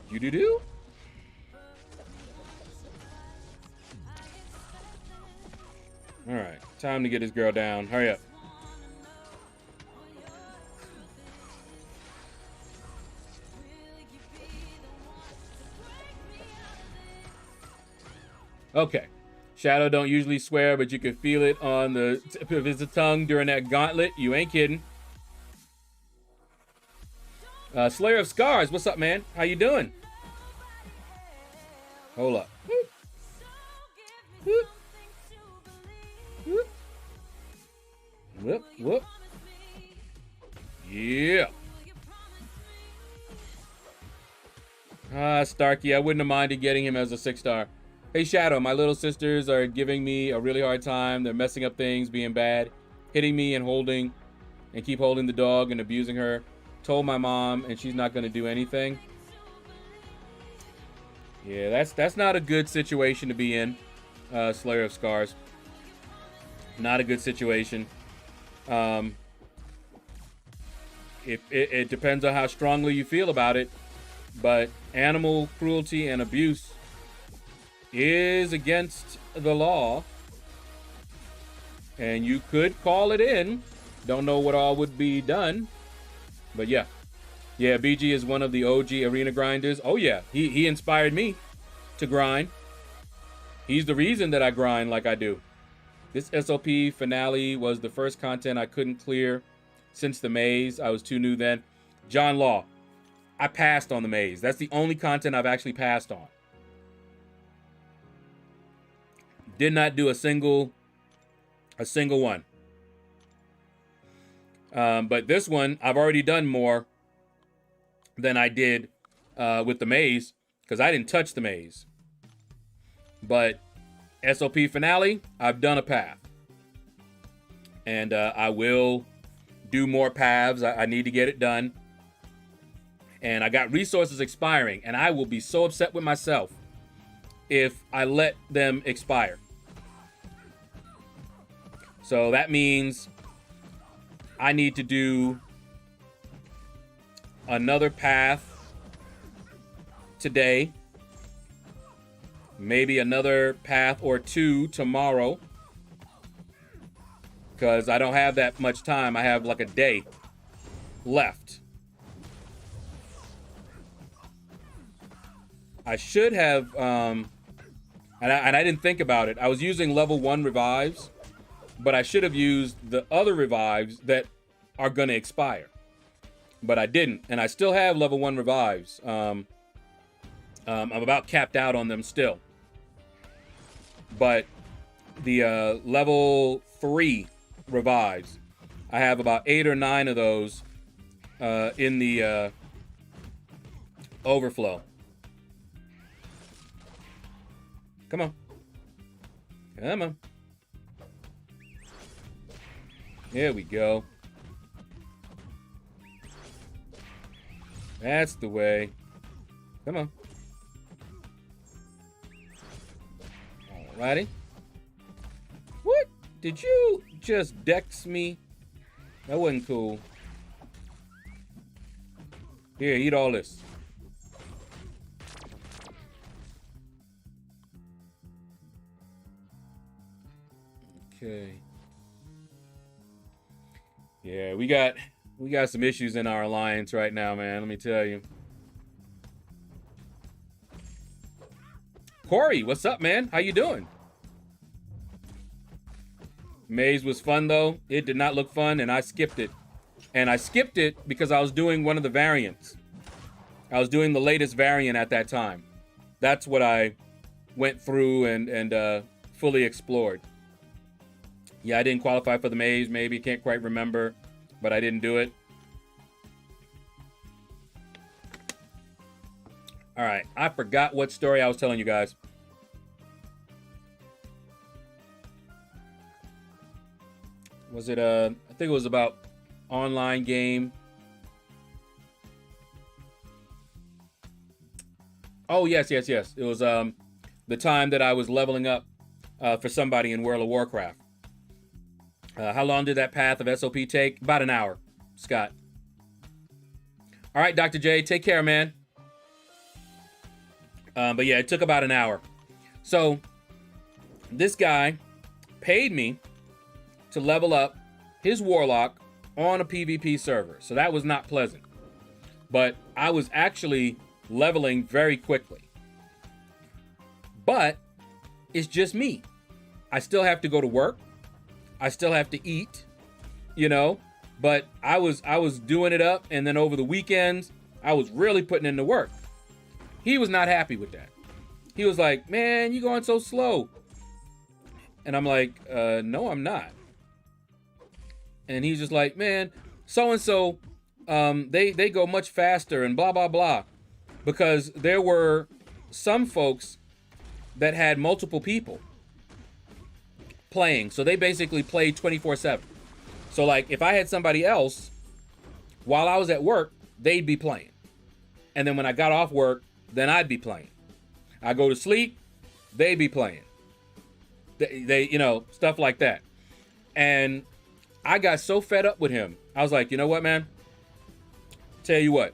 You do? All right, time to get this girl down. Hurry up. Okay. Shaedow don't usually swear, but you can feel it on the tip of his tongue during that gauntlet. You ain't kidding. Slayer of Scars, what's up, man? How you doing? Hold up. Whoop. Whoop. Whoop. Whoop, whoop. Yeah. Starkey, I wouldn't have minded getting him as a 6-star. Hey, Shaedow, my little sisters are giving me a really hard time. They're messing up things, being bad, hitting me and keep holding the dog and abusing her. Told my mom, and she's not going to do anything. Yeah, that's not a good situation to be in, Slayer of Scars. Not a good situation. It depends on how strongly you feel about it, but animal cruelty and abuse is against the law, and you could call it in. Don't know what all would be done, but yeah, BG is one of the OG arena grinders. Oh yeah, he inspired me to grind. He's the reason that I grind like I do. This SOP finale was the first content I couldn't clear since the maze. I was too new then. John Law, I passed on the maze. That's the only content I've actually passed on. Did not do a single one. But this one, I've already done more. than I did with the maze, because I didn't touch the maze. But SOP finale, I've done a path. And I will do more paths. I need to get it done. And I got resources expiring, and I will be so upset with myself if I let them expire. So that means I need to do another path today. Maybe another path or two tomorrow. Because I don't have that much time. I have like a day left. I should have, and I didn't think about it. I was using level 1 revives, but I should have used the other revives that are going to expire. But I didn't, and I still have level 1 revives. I'm about capped out on them still. But the level 3 revives, I have about 8 or 9 of those in the overflow. Come on. Come on. There we go. That's the way. Come on. Alrighty. What? Did you just dex me? That wasn't cool. Here, eat all this. Okay. Yeah, we got some issues in our alliance right now, man. Let me tell you. Corey, what's up, man? How you doing? Maze was fun though. It did not look fun, and I skipped it. And I skipped it because I was doing one of the variants. I was doing the latest variant at that time. That's what I went through and fully explored. Yeah, I didn't qualify for the maze, maybe. Can't quite remember, but I didn't do it. All right, I forgot what story I was telling you guys. Was it, I think it was about online game. Oh, yes. It was the time that I was leveling up for somebody in World of Warcraft. How long did that path of SOP take? About an hour, Scott. All right, Dr. J, take care, man. But yeah, it took about an hour. So this guy paid me to level up his warlock on a PvP server. So that was not pleasant. But I was actually leveling very quickly. But it's just me. I still have to go to work. I still have to eat, you know, but I was doing it up, and then over the weekends, I was really putting in the work. He was not happy with that. He was like, man, you going so slow. And I'm like, no, I'm not. And he's just like, man, so-and-so, they go much faster and blah, blah, blah. Because there were some folks that had multiple people playing. So they basically played 24/7. So like if I had somebody else while I was at work, they'd be playing. And then when I got off work, then I'd be playing. I go to sleep, they'd be playing. They you know, stuff like that. And I got so fed up with him. I was like, you know what, man? Tell you what,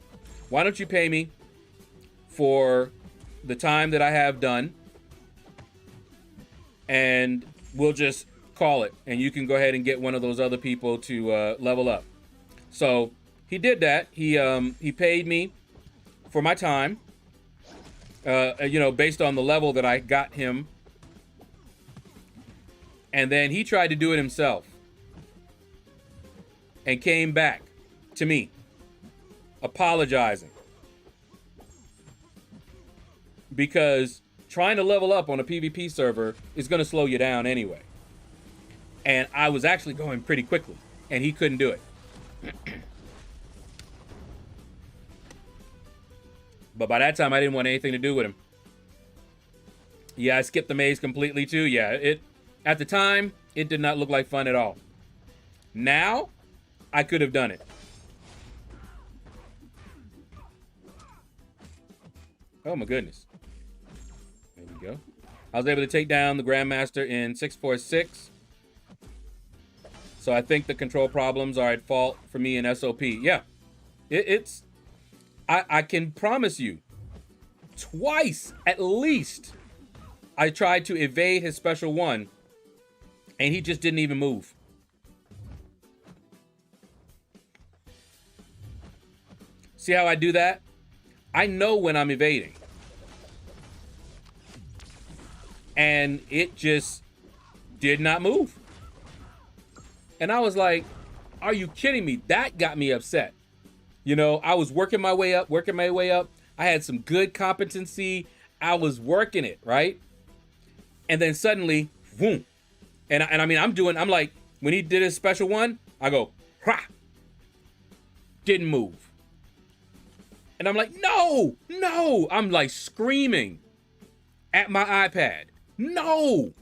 why don't you pay me for the time that I have done, and we'll just call it, and you can go ahead and get one of those other people to level up. So he did that. He paid me for my time, you know, based on the level that I got him. And then he tried to do it himself and came back to me apologizing because trying to level up on a PvP server is going to slow you down anyway. And I was actually going pretty quickly, and he couldn't do it. But by that time, I didn't want anything to do with him. Yeah, I skipped the maze completely too. Yeah, at the time, it did not look like fun at all. Now, I could have done it. Oh my goodness. There we go. I was able to take down the Grandmaster in 646. So I think the control problems are at fault for me in SOP. Yeah, I can promise you, twice at least, I tried to evade his special one, and he just didn't even move. See how I do that? I know when I'm evading. And it just did not move. And I was like, are you kidding me? That got me upset. You know, I was working my way up. I had some good competency. I was working it, right? And then suddenly, boom. And I mean, I'm like, when he did his special one, I go, ha! Didn't move. And I'm like, no! I'm like screaming at my iPad. No!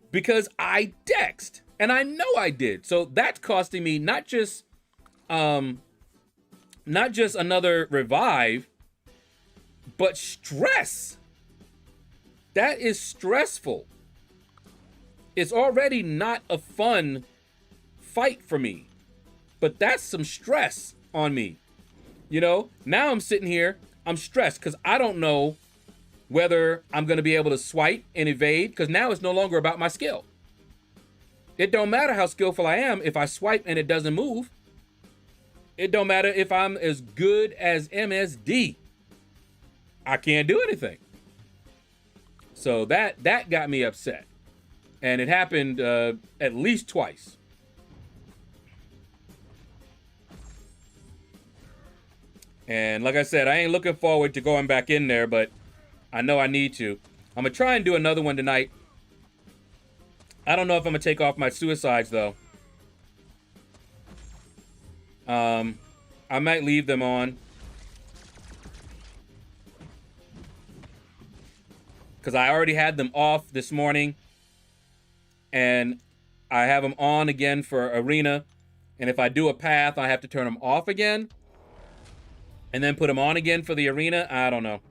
Because I dexed. And I know I did. So that's costing me not just another revive, but stress. That is stressful. It's already not a fun fight for me, but that's some stress on me. You know, now I'm sitting here, I'm stressed because I don't know whether I'm going to be able to swipe and evade, because now it's no longer about my skill. It don't matter how skillful I am if I swipe and it doesn't move. It don't matter if I'm as good as MSD. I can't do anything. So that got me upset. And it happened at least twice. And like I said, I ain't looking forward to going back in there, but I know I need to. I'm going to try and do another one tonight. I don't know if I'm going to take off my suicides, though. I might leave them on. Because I already had them off this morning. And I have them on again for arena. And if I do a path, I have to turn them off again. And then put them on again for the arena. I don't know.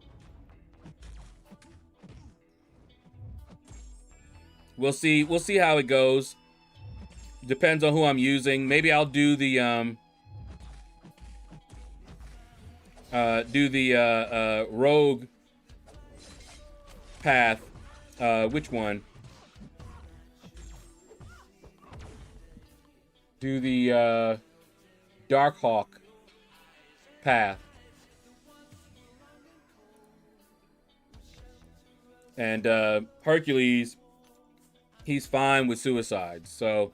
We'll see how it goes. Depends on who I'm using. Maybe I'll do the rogue path. Which one? Do the Darkhawk path. And Hercules, he's fine with suicides, so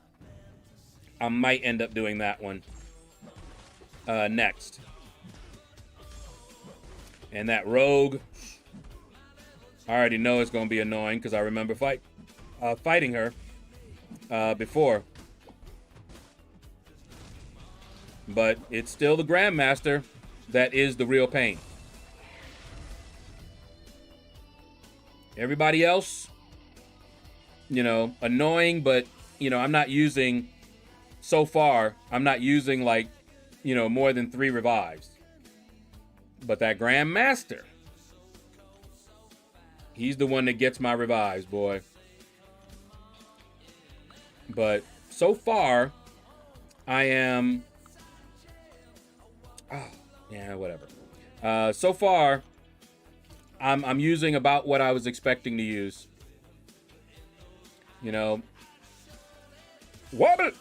I might end up doing that one next. And that rogue, I already know it's going to be annoying because I remember fighting her before. But it's still the Grandmaster that is the real pain. Everybody else, you know, annoying, but, you know, I'm not using, so far, I'm not using, like, you know, more than 3 revives. But that Grandmaster, he's the one that gets my revives, boy. But so far, I am... Oh, yeah, whatever. So far, I'm using about what I was expecting to use. You know. Wobble!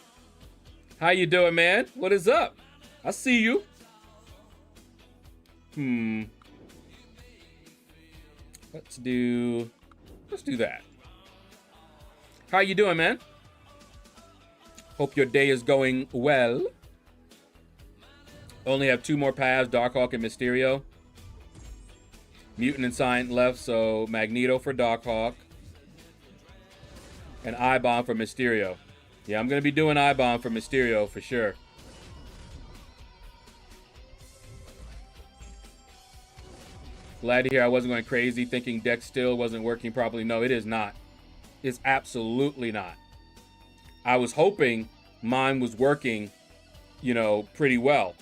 How you doing, man? What is up? I see you. Let's do that. How you doing, man? Hope your day is going well. Only have 2 more paths, Darkhawk and Mysterio. Mutant and Science left, so Magneto for Darkhawk. And I-Bomb for Mysterio. Yeah, I'm going to be doing I-Bomb for Mysterio for sure. Glad to hear I wasn't going crazy thinking deck still wasn't working properly. No, it is not. It's absolutely not. I was hoping mine was working, you know, pretty well.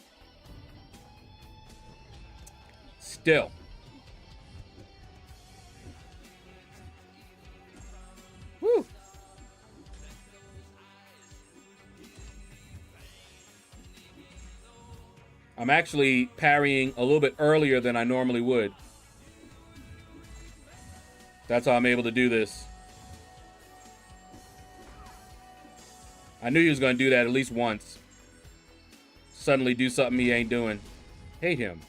Still. Whew. I'm actually parrying a little bit earlier than I normally would. That's how I'm able to do this. I knew he was going to do that at least once. Suddenly do something he ain't doing. Hate him.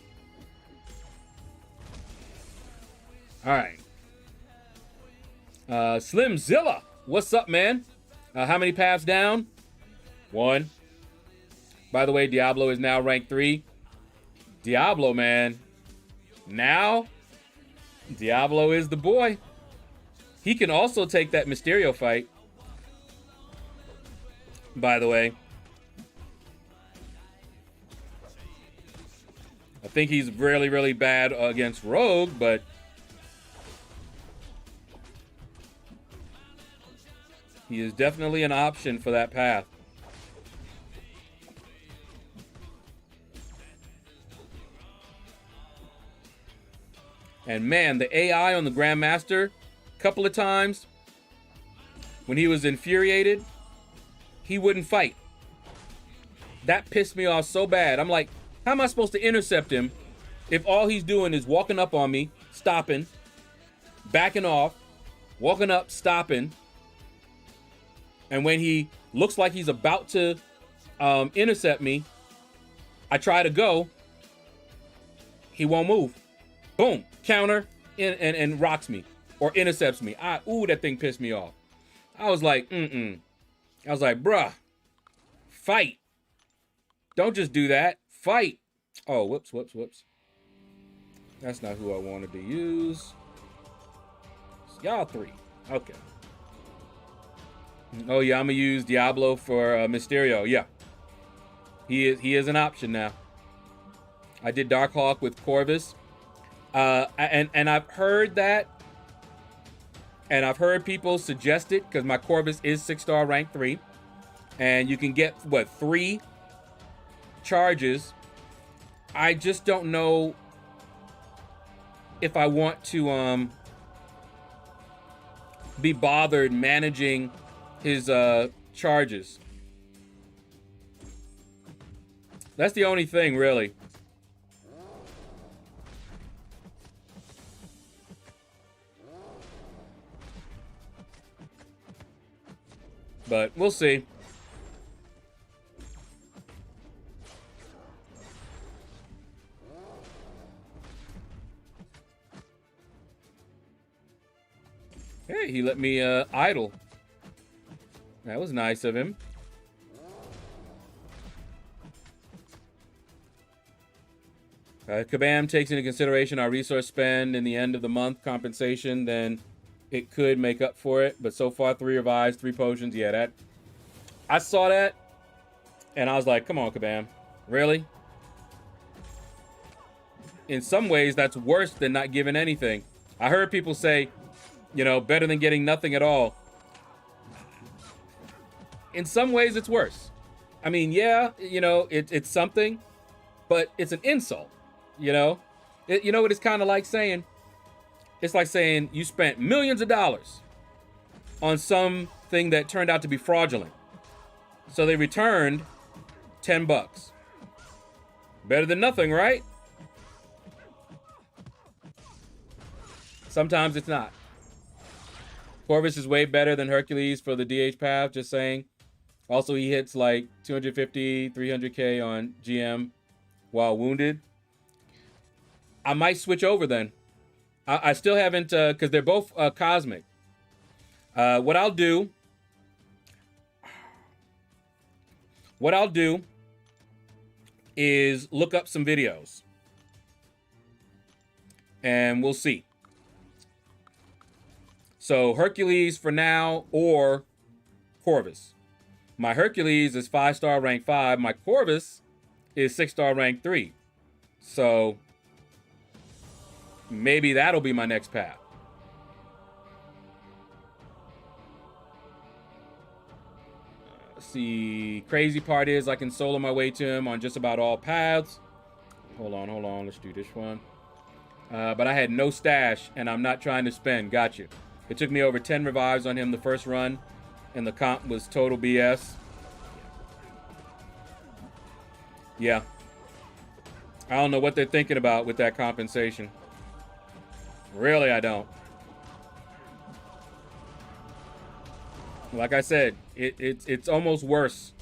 All right. Slimzilla, what's up, man? How many paths down? 1. By the way, Diablo is now rank 3. Diablo, man. Now, Diablo is the boy. He can also take that Mysterio fight. By the way. I think he's really, really bad against Rogue, but he is definitely an option for that path. And man, the AI on the Grandmaster, a couple of times, when he was infuriated, he wouldn't fight. That pissed me off so bad. I'm like, how am I supposed to intercept him if all he's doing is walking up on me, stopping, backing off, walking up, stopping, and when he looks like he's about to intercept me, I try to go, he won't move. Boom, counter, and rocks me, or intercepts me. Ooh, that thing pissed me off. I was like, I was like, bruh, fight. Don't just do that, fight. Oh, whoops. That's not who I wanted to use. Y'all 3, okay. Oh yeah, I'm gonna use Diablo for Mysterio, yeah. He is an option now. I did Darkhawk with Corvus. And I've heard that, and I've heard people suggest it because my Corvus is 6-star rank 3, and you can get what 3 charges. I just don't know if I want to be bothered managing his charges. That's the only thing, really. But we'll see. Hey, he let me idle. That was nice of him. Kabam takes into consideration our resource spend in the end of the month compensation, then it could make up for it. But so far, 3 revives, 3 potions. Yeah, that. I saw that, and I was like, come on, Kabam. Really? In some ways, that's worse than not giving anything. I heard people say, you know, better than getting nothing at all. In some ways, it's worse. I mean, yeah, you know, it's something, but it's an insult, you know? You know what it's kind of like saying? It's like saying you spent millions of dollars on something that turned out to be fraudulent. So they returned 10 bucks. Better than nothing, right? Sometimes it's not. Corvus is way better than Hercules for the DH path, just saying. Also, he hits like 250, 300k on GM while wounded. I might switch over then. I still haven't, because they're both cosmic. What I'll do is look up some videos. And we'll see. So Hercules for now, or Corvus. My Hercules is 5-star rank 5. My Corvus is 6-star rank 3. So maybe that'll be my next path. Let's see. Crazy part is I can solo my way to him on just about all paths. Hold on. Let's do this one. But I had no stash, and I'm not trying to spend. Got you. It took me over 10 revives on him the first run, and the comp was total BS. Yeah. I don't know what they're thinking about with that compensation. Really, I don't. Like I said, it's almost worse.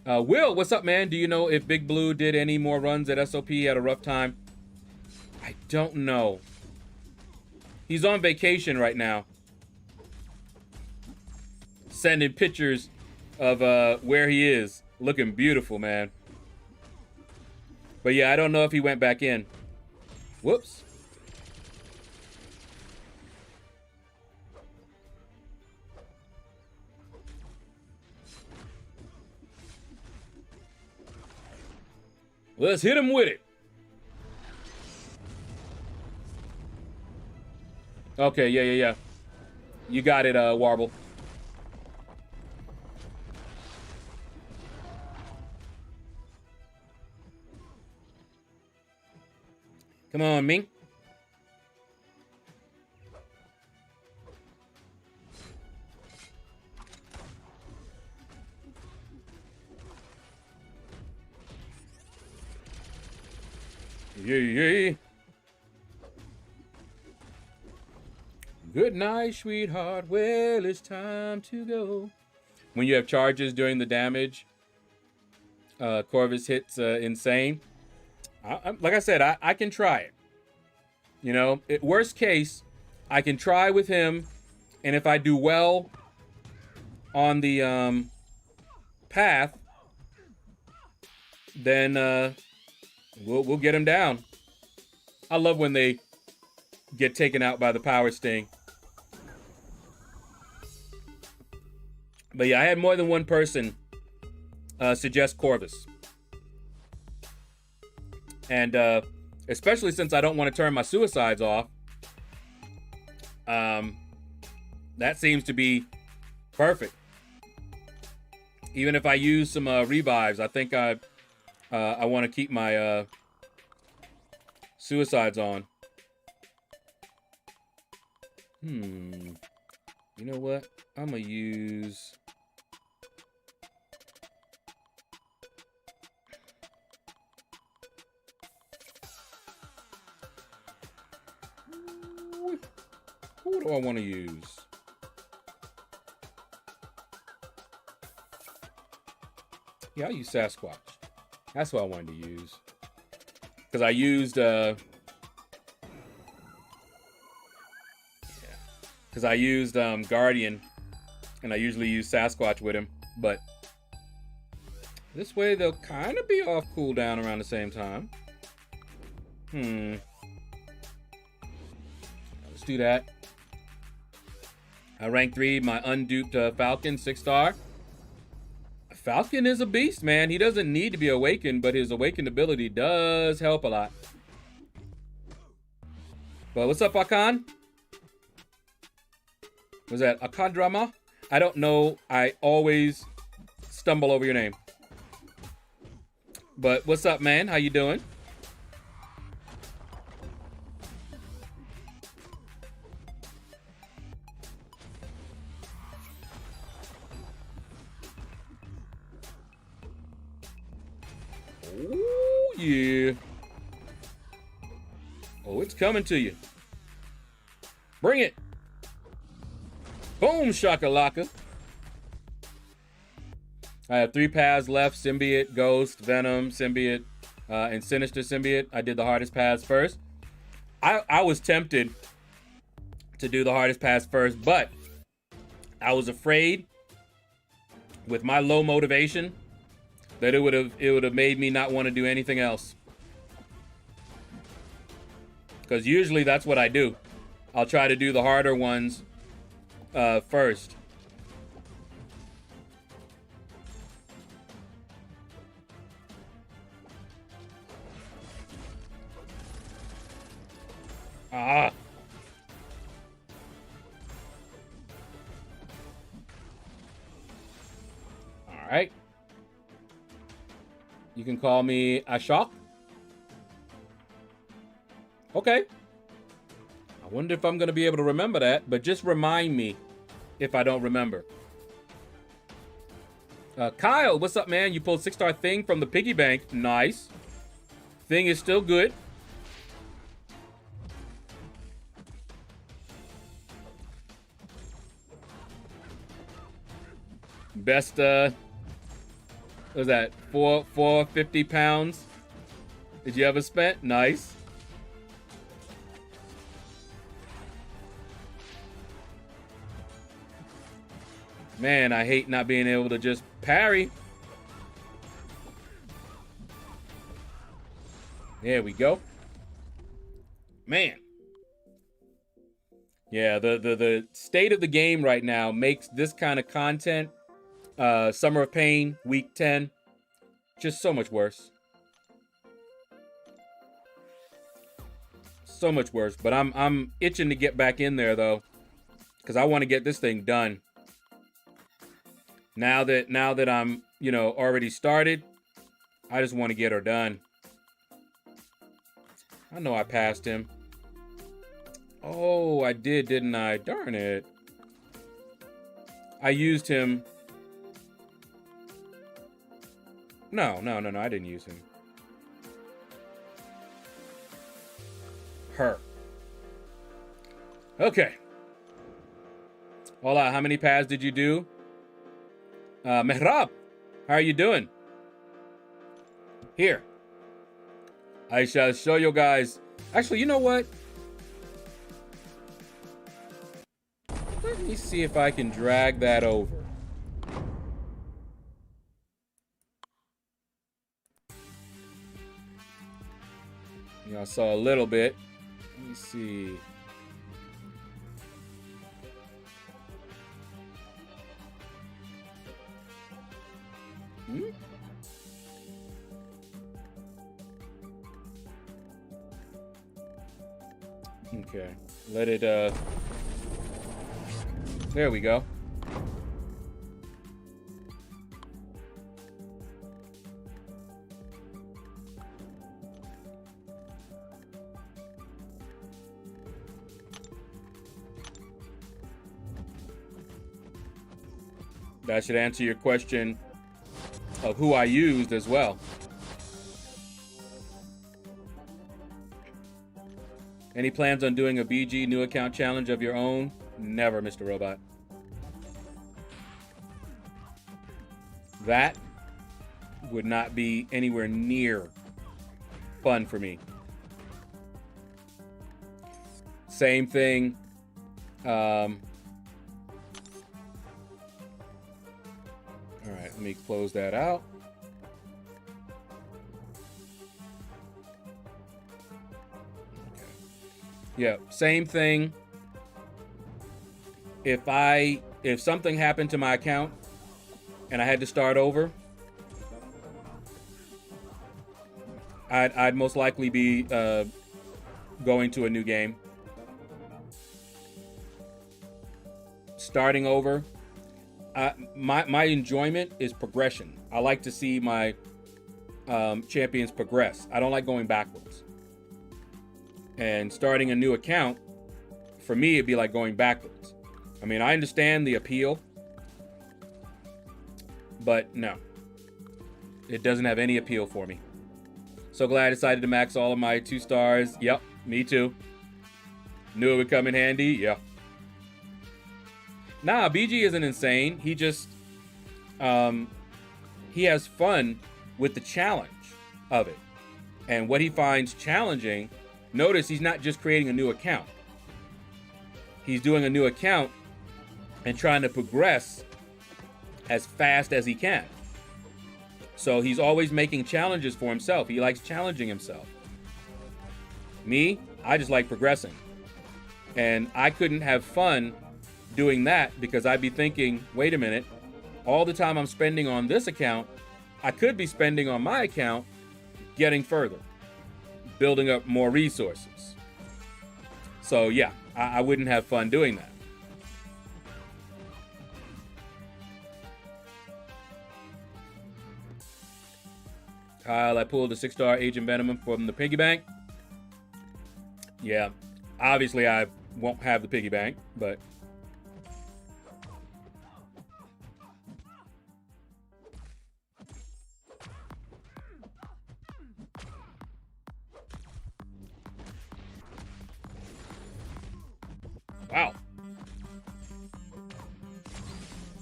Will, what's up, man? Do you know if Big Blue did any more runs at SOP? Had a rough time? I don't know. He's on vacation right now. Sending pictures of where he is. Looking beautiful, man. But yeah, I don't know if he went back in. Whoops. Let's hit him with it. Okay, yeah. You got it, Warble. Come on, Ming. Yeah. Good night, sweetheart. Well, it's time to go. When you have charges during the damage, Corvus hits insane. Like I said, I can try it. You know, worst case, I can try with him, and if I do well on the path, then we'll get him down. I love when they get taken out by the power sting. But yeah, I had more than one person suggest Corvus. And especially since I don't want to turn my suicides off, that seems to be perfect. Even if I use some revives, I think I want to keep my suicides on. You know what? I'm gonna use... Who do I want to use? Yeah, I'll use Sasquatch. That's what I wanted to use. Because I used... Because I used Guardian, and I usually use Sasquatch with him, but this way they'll kind of be off cooldown around the same time. Let's do that. Rank 3, my unduped Falcon, 6-star. Falcon is a beast, man. He doesn't need to be awakened, but his awakened ability does help a lot. But what's up, Akan? Was that Akadrama? I don't know. I always stumble over your name. But what's up, man? How you doing? Oh, yeah. Oh, it's coming to you. Bring it. Boom, shakalaka. I have 3 paths left: Symbiote, Ghost, Venom, Symbiote, and Sinister Symbiote. I did the hardest paths first. I was tempted to do the hardest paths first, but I was afraid with my low motivation that it would have made me not want to do anything else. Because usually that's what I do. I'll try to do the harder ones first. Ah. All right. You can call me Ashok. Okay. I wonder if I'm going to be able to remember that, but just remind me if I don't remember. Kyle, what's up, man? You pulled 6-star Thing from the piggy bank. Nice. Thing is still good. Best, what was that? 450 pounds? Did you ever spent? Nice. Man, I hate not being able to just parry. There we go. Man. Yeah, the state of the game right now makes this kind of content, Summer of Pain, Week 10, just so much worse. So much worse. But I'm itching to get back in there though, because I want to get this thing done. Now that I'm, you know, already started, I just want to get her done. I know I passed him. Oh, I did, didn't I? Darn it. I used him. No, I didn't use him. Her. Okay. Hola, how many pads did you do? Mehrab, how are you doing? Here. I shall show you guys. Actually, you know what? Let me see if I can drag that over. Yeah, I saw a little bit. Let me see. Okay, let it, there we go. That should answer your question of who I used as well. Any plans on doing a BG new account challenge of your own? Never, Mr. Robot. That would not be anywhere near fun for me. Same thing. All right, let me close that out. Yeah, same thing. If something happened to my account and I had to start over, I'd most likely be going to a new game. Starting over. My enjoyment is progression. I like to see my champions progress. I don't like going backwards. And starting a new account, for me, it'd be like going backwards. I mean, I understand the appeal, but no. It doesn't have any appeal for me. So glad I decided to max all of my 2 stars. Yep, me too. Knew it would come in handy. Yeah. Nah, BG isn't insane. He just, he has fun with the challenge of it. And what he finds challenging, notice he's not just creating a new account. He's doing a new account and trying to progress as fast as he can. So he's always making challenges for himself. He likes challenging himself. Me, I just like progressing. And I couldn't have fun doing that because I'd be thinking, wait a minute, all the time I'm spending on this account, I could be spending on my account getting further, building up more resources. So yeah, I wouldn't have fun doing that. Kyle, I pulled a 6-star Agent Venom from the piggy bank. Yeah, obviously I won't have the piggy bank, but wow.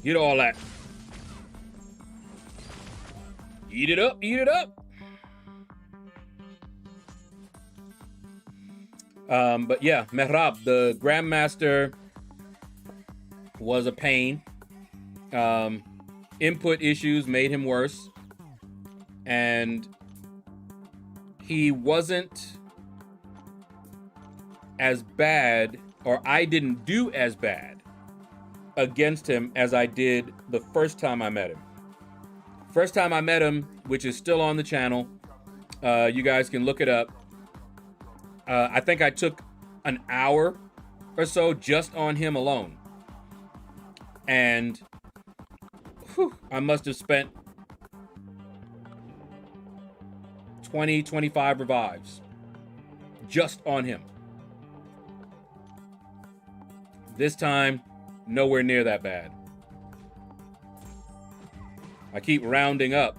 Get all that. Eat it up, eat it up. But yeah, Mehrab, the Grandmaster, was a pain. Input issues made him worse. And he wasn't as bad, or I didn't do as bad against him as I did the first time I met him. First time I met him, which is still on the channel, you guys can look it up. I think I took an hour or so just on him alone. And I must have spent 20, 25 revives just on him. This time, nowhere near that bad. I keep rounding up,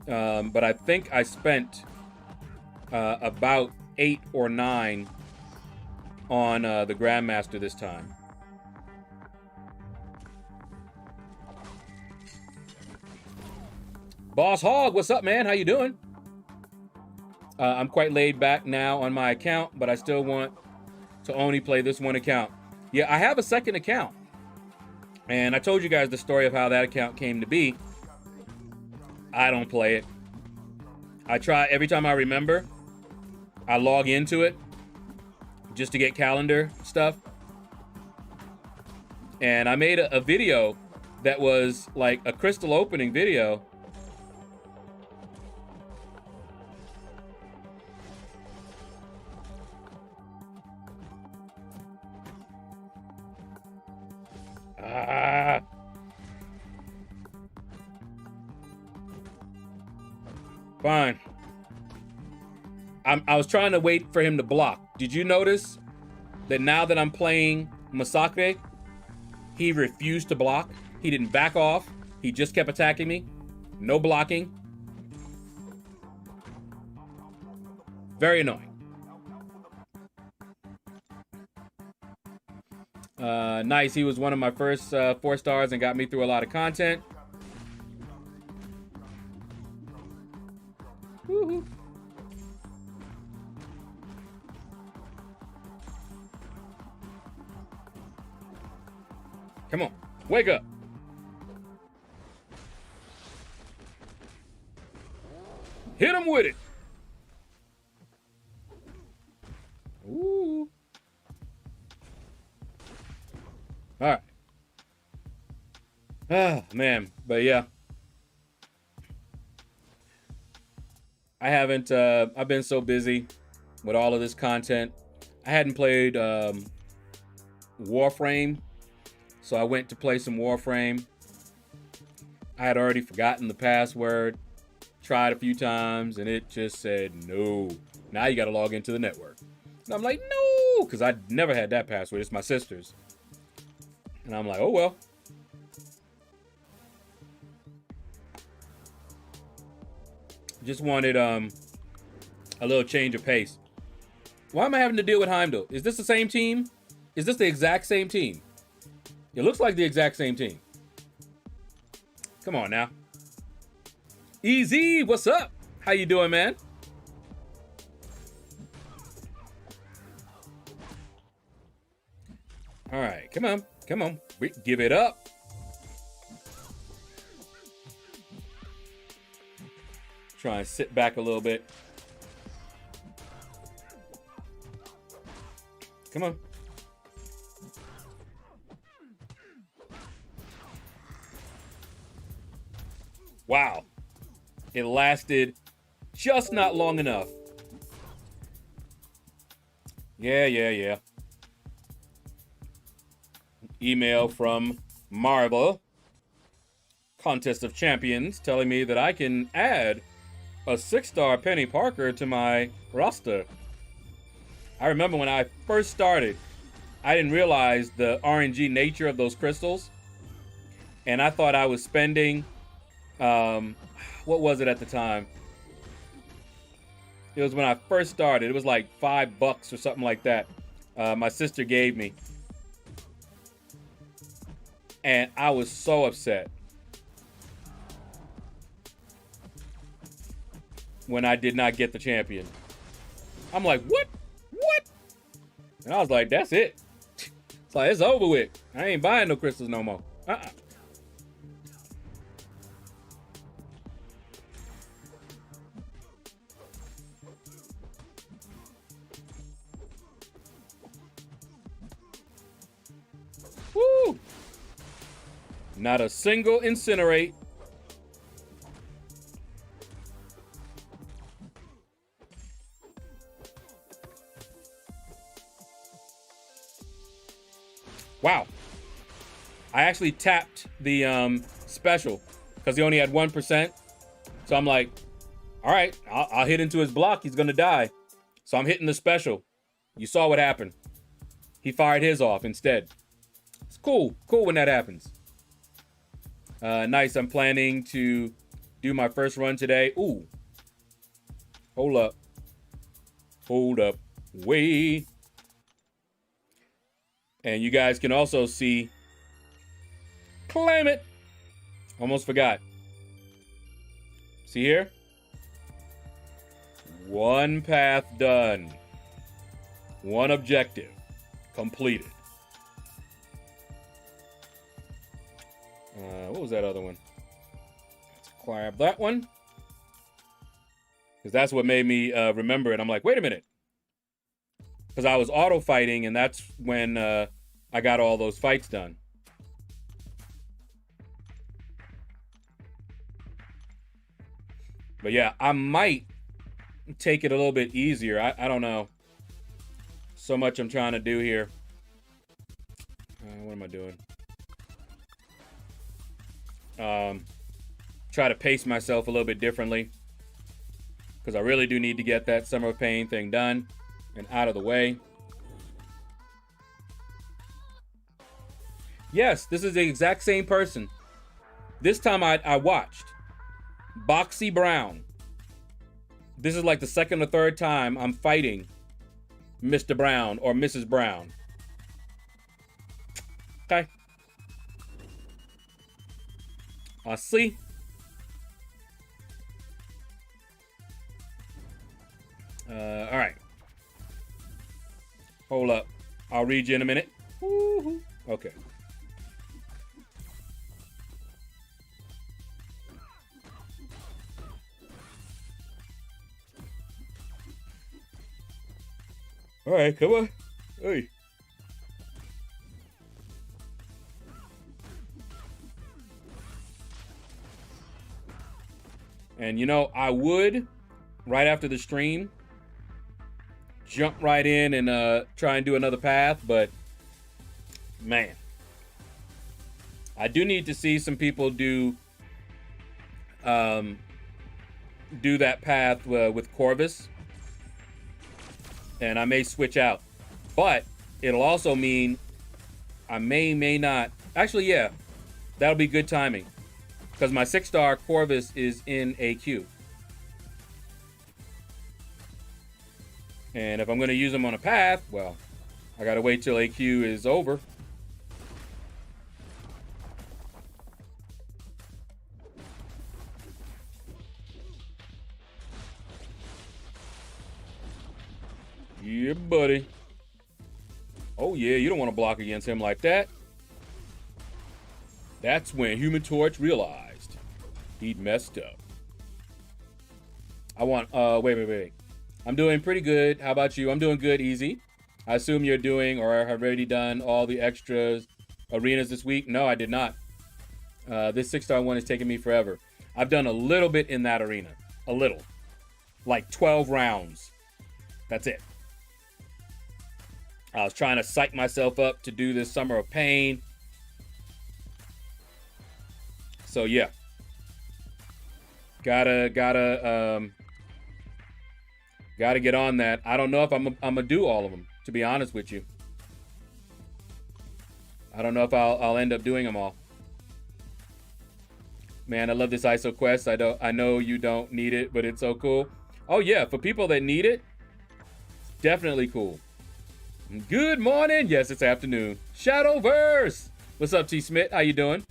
but I think I spent about 8 or 9 on the Grandmaster this time. Boss Hog, what's up, man? How you doing? I'm quite laid back now on my account, but I still want to only play this one account. Yeah, I have a second account. And I told you guys the story of how that account came to be. I don't play it. I try every time I remember, I log into it just to get calendar stuff. And I made a video that was like a crystal opening video. Fine. I was trying to wait for him to block. Did you notice that now that I'm playing mcoc, he refused to block? He didn't back off. He just kept attacking me. No blocking. Very annoying. Nice. He was one of my first 4 stars and got me through a lot of content. Woohoo. Come on, wake up. Hit him with it. Ooh. All right. Ah, man, but yeah. I haven't, I've been so busy with all of this content. I hadn't played Warframe, so I went to play some Warframe. I had already forgotten the password, tried a few times, and it just said no. Now you gotta log into the network. And I'm like, no, because I never had that password. It's my sister's. And I'm like, oh well. Just wanted a little change of pace. Why am I having to deal with Heimdall? Is this the same team? Is this the exact same team? It looks like the exact same team. Come on now. Easy, what's up? How you doing, man? All right, come on, come on. Give it up. Try and sit back a little bit. Come on. Wow. It lasted just not long enough Yeah. Email from Marvel, Contest of Champions, telling me that I can add a 6-star Peni Parker to my roster. I remember when I first started, I didn't realize the RNG nature of those crystals. And I thought I was spending, what was it at the time? It was when I first started. It was like $5 or something like that. My sister gave me. And I was so upset when I did not get the champion. I'm like, what? And I was like, that's it. It's like, it's over with. I ain't buying no crystals no more. Woo! Not a single incinerate. Wow. I actually tapped the special because he only had 1%. So I'm like, all right, I'll hit into his block. He's going to die. So I'm hitting the special. You saw what happened. He fired his off instead. It's cool. Cool when that happens. Nice. I'm planning to do my first run today. Ooh. Hold up. Wait. And you guys can also see, claim it. Almost forgot. See here? 1 path done. 1 objective completed. What was that other one? Let's grab that one. Because that's what made me remember it. I'm like, wait a minute. Because I was auto fighting, and that's when I got all those fights done. But yeah, I might take it a little bit easier. I don't know. So much I'm trying to do here. What am I doing? Try to pace myself a little bit differently. Because I really do need to get that Summer of Pain thing done and out of the way. Yes, this is the exact same person. This time I watched. Boxy Brown. This is like the second or third time I'm fighting Mr. Brown or Mrs. Brown. Okay. I see. All right. Hold up. I'll read you in a minute. Woo-hoo. Okay. All right, come on. Hey. And you know, I would, right after the stream, jump right in and try and do another path, but man, I do need to see some people do that path with Corvus, and I may switch out, but it'll also mean I may not. Actually, yeah, that'll be good timing because my 6-star Corvus is in AQ. And if I'm going to use them on a path, well, I got to wait till AQ is over. Yeah, buddy. Oh, yeah, you don't want to block against him like that. That's when Human Torch realized he'd messed up. I want, wait. I'm doing pretty good. How about you? I'm doing good, easy. I assume you're doing or have already done all the extras arenas this week. No, I did not. This 6-star one is taking me forever. I've done a little bit in that arena. A little. Like 12 rounds. That's it. I was trying to psych myself up to do this Summer of Pain. So yeah. Gotta get on that. I don't know if I'm gonna do all of them, to be honest with you. I don't know if I'll end up doing them all. Man, I love this ISO quest. I know you don't need it, but it's so cool. Oh yeah, for people that need it, definitely cool. Good morning. Yes, it's afternoon. Shadowverse. What's up, T. Smith? How you doing?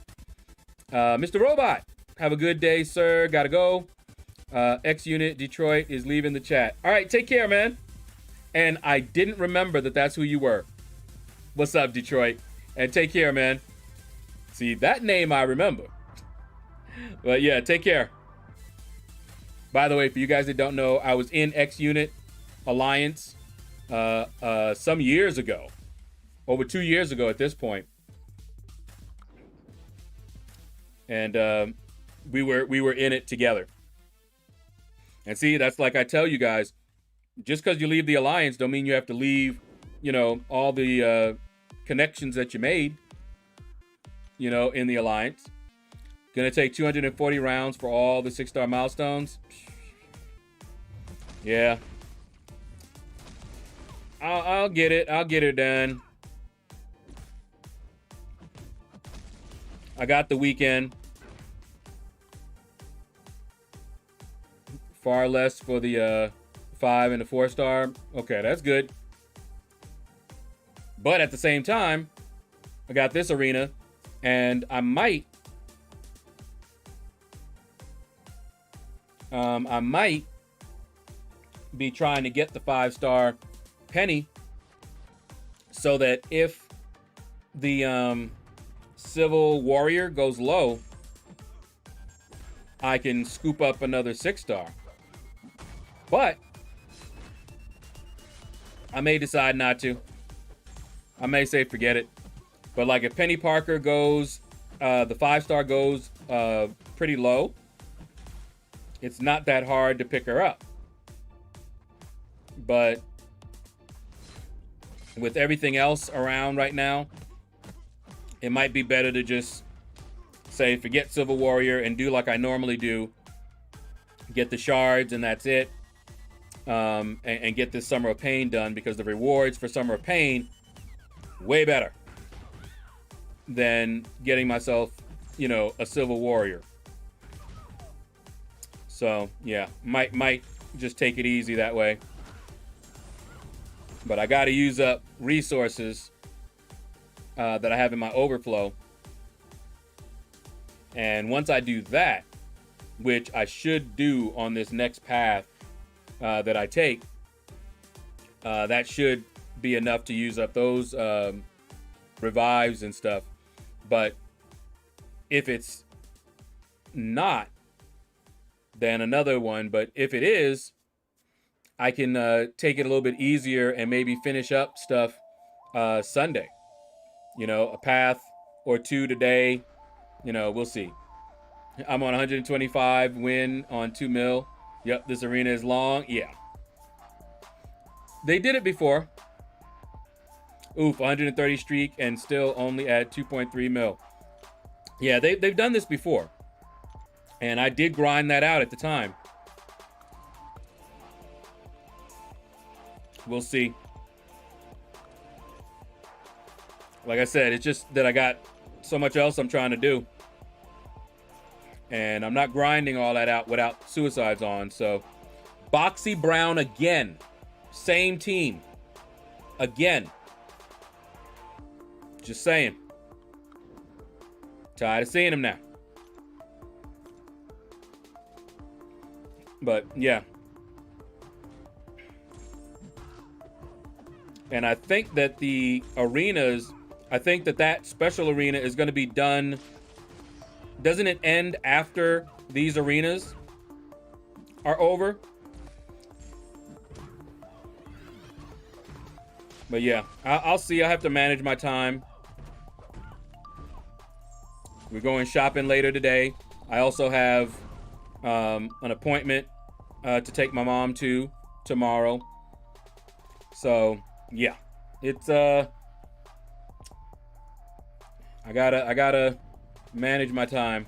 Mr. Robot. Have a good day, sir. Gotta go. X Unit Detroit is leaving the chat. All right, take care, man. And I didn't remember that that's who you were. What's up, Detroit? And take care, man. See, that name I remember. But yeah, take care. By the way, for you guys that don't know, I was in X Unit Alliance some years ago. Over 2 years ago at this point. And we were in it together. And see, that's like I tell you guys, just because you leave the Alliance don't mean you have to leave, you know, all the connections that you made, you know, in the Alliance. Gonna take 240 rounds for all the 6-star milestones. Yeah. I'll get it. I'll get it done. I got the weekend. Far less for the 5 and the 4-star. Okay, that's good. But at the same time, I got this arena, and I might be trying to get the 5-star Peni, so that if the Civil Warrior goes low, I can scoop up another 6-star. But I may decide not to. I may say forget it. But like if Penny Parker goes, the 5-star goes pretty low, it's not that hard to pick her up. But with everything else around right now, it might be better to just say forget Civil Warrior and do like I normally do. Get the shards and that's it. And get this Summer of Pain done, because the rewards for Summer of Pain way better than getting myself, you know, a Civil Warrior. So yeah, might just take it easy that way. But I got to use up resources that I have in my overflow. And once I do that, which I should do on this next path that I take, that should be enough to use up those revives and stuff. But if it's not, then another one. But if it is, I can take it a little bit easier and maybe finish up stuff Sunday. You know, a path or two today. You know, we'll see. I'm on 125 win on 2 mil. Yep, this arena is long. Yeah. They did it before. Oof, 130 streak and still only at 2.3 mil. Yeah, they've done this before. And I did grind that out at the time. We'll see. Like I said, it's just that I got so much else I'm trying to do. And I'm not grinding all that out without suicides on. So, Boxy Brown again. Same team. Again. Just saying. Tired of seeing him now. But, yeah. And I think that the arenas, I think that special arena is going to be done. Doesn't it end after these arenas are over? But yeah, I'll see. I have to manage my time. We're going shopping later today. I also have an appointment to take my mom to tomorrow. So yeah, It's I gotta manage my time.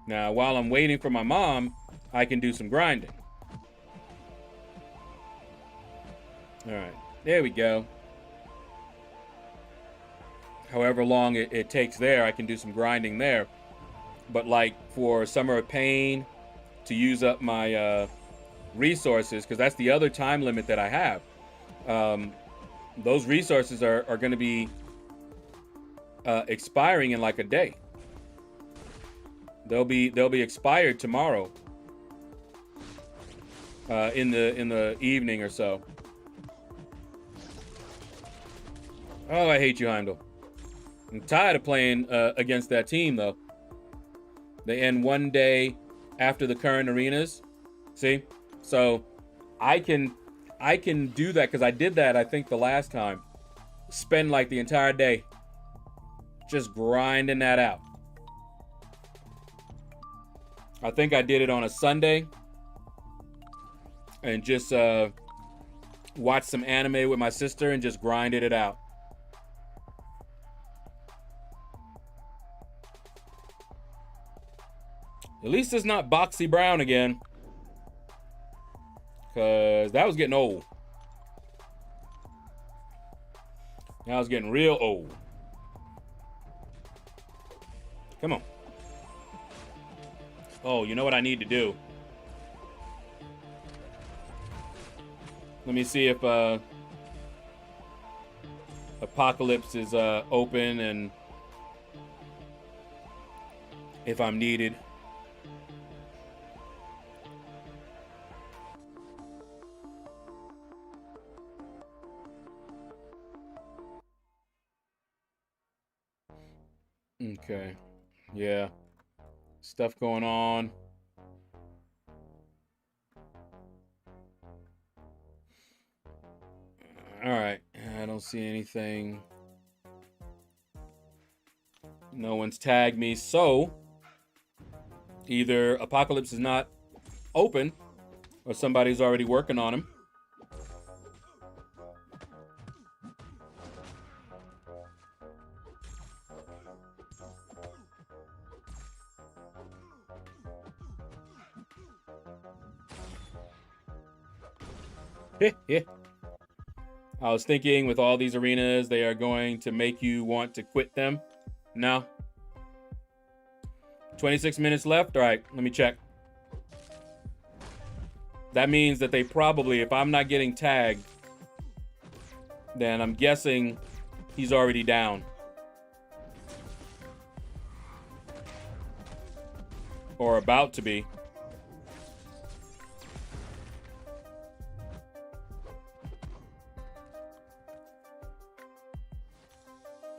Now, while I'm waiting for my mom, I can do some grinding. All right, there we go. However long it takes there, I can do some grinding there. But like for Summer of Pain, to use up my resources, because that's the other time limit that I have. Those resources are going to be expiring in like a day. They'll be expired tomorrow in the evening or so. Oh, I hate you, Heimdall. I'm tired of playing against that team, though. They end one day after the current arenas. See? So I can do that because I did that, I think, the last time. Spend like the entire day just grinding that out. I think I did it on a Sunday and just watched some anime with my sister and just grinded it out. At least it's not Boxy Brown again, because that was getting old. That was getting real old. Come on. Oh, you know what I need to do? Let me see if Apocalypse is open and if I'm needed. Okay. Yeah. Stuff going on. All right. I don't see anything. No one's tagged me. So either Apocalypse is not open or somebody's already working on him. Yeah. I was thinking with all these arenas, they are going to make you want to quit them. No. 26 minutes left. All right, let me check. That means that they probably, if I'm not getting tagged, then I'm guessing he's already down. Or about to be.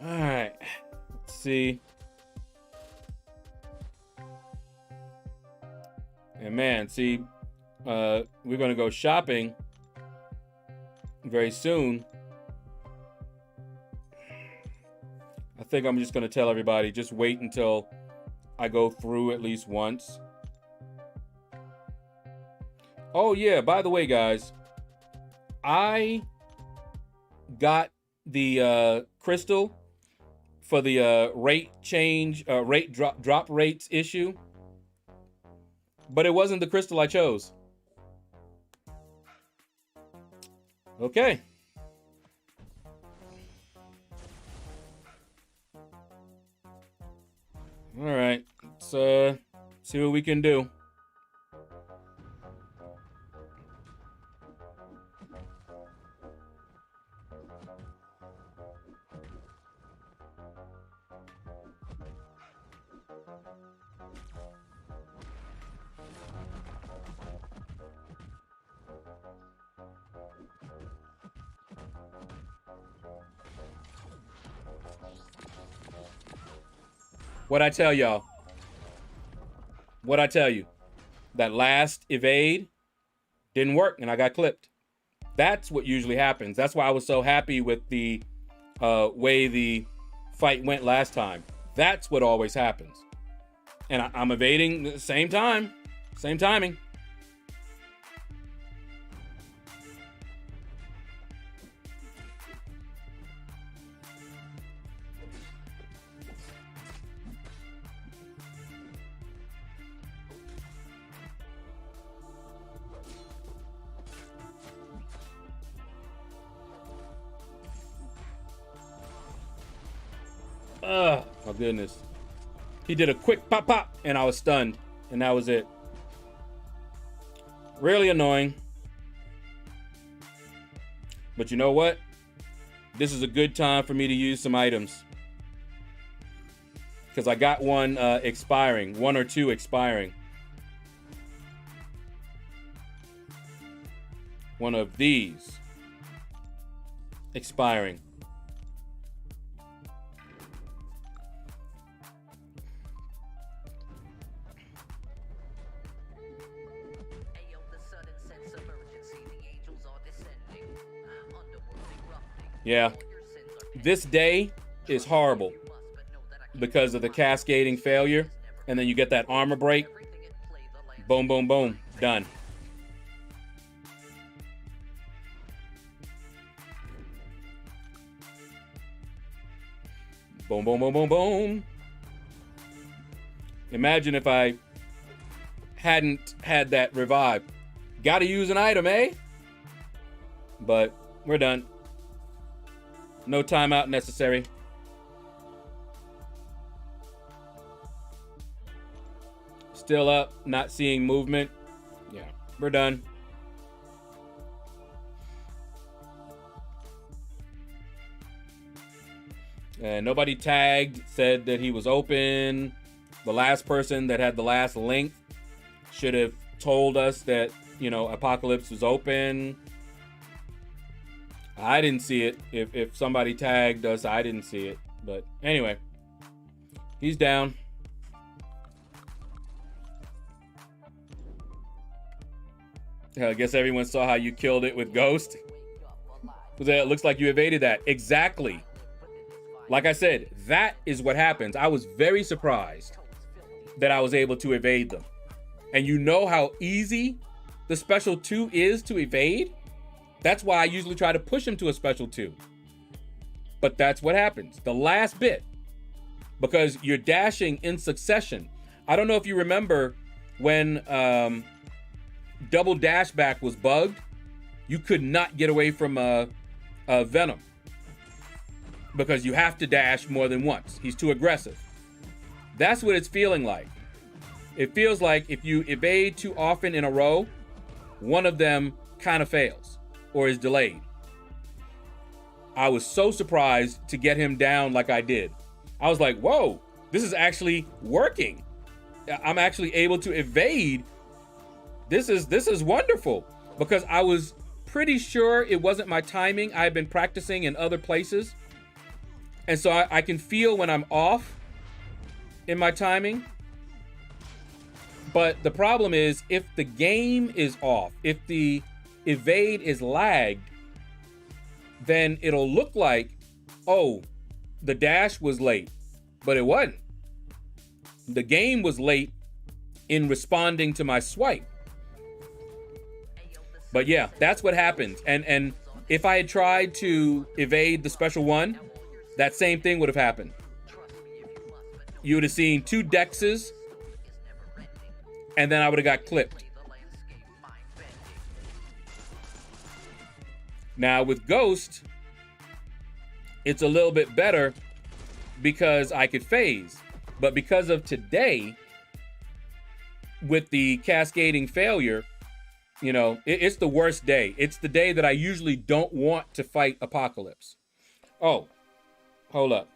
All right, let's see. And man, see, we're gonna go shopping very soon. I think I'm just gonna tell everybody, just wait until I go through at least once. Oh yeah, by the way, guys, I got the crystal for the rate change, rate drop rates issue, but it wasn't the crystal I chose. Okay. All right, let's see what we can do. What'd I tell y'all? What'd I tell you? That last evade didn't work and I got clipped. That's what usually happens. That's why I was so happy with the way the fight went last time. That's what always happens. And I'm evading the same time. Same timing. Oh, my goodness. He did a quick pop pop and I was stunned. And that was it. Really annoying. But you know what? This is a good time for me to use some items. Because I got one expiring. One or two expiring. One of these expiring. Yeah, this day is horrible because of the cascading failure, and then you get that armor break. Boom, boom, boom, done. Boom, boom, boom, boom, boom. Imagine if I hadn't had that revive. Gotta use an item, eh? But we're done. No timeout necessary. Still up, not seeing movement. Yeah, we're done. And nobody tagged, said that he was open. The last person that had the last link should have told us that, you know, Apocalypse was open. I didn't see it. If somebody tagged us, I didn't see it. But anyway, he's down. I guess everyone saw how you killed it with Ghost. It looks like you evaded that. Exactly. Like I said, that is what happens. I was very surprised that I was able to evade them. And you know how easy the special 2 is to evade? That's why I usually try to push him to a special 2. But that's what happens. The last bit. Because you're dashing in succession. I don't know if you remember when double dash back was bugged. You could not get away from Venom. Because you have to dash more than once. He's too aggressive. That's what it's feeling like. It feels like if you evade too often in a row, one of them kind of fails. Or is delayed. I was so surprised to get him down like I did. I was like, whoa, this is actually working. I'm actually able to evade. This is wonderful. Because I was pretty sure it wasn't my timing. I had been practicing in other places. And so I can feel when I'm off in my timing. But the problem is if the game is off, if the evade is lagged, then it'll look like, oh, the dash was late, but it wasn't. The game was late in responding to my swipe. But yeah, that's what happens. And if I had tried to evade the special 1, that same thing would have happened. You would have seen 2 dexes, and then I would have got clipped. Now with Ghost, it's a little bit better because I could phase. But because of today, with the cascading failure, you know, it's the worst day. It's the day that I usually don't want to fight Apocalypse. Oh, hold up.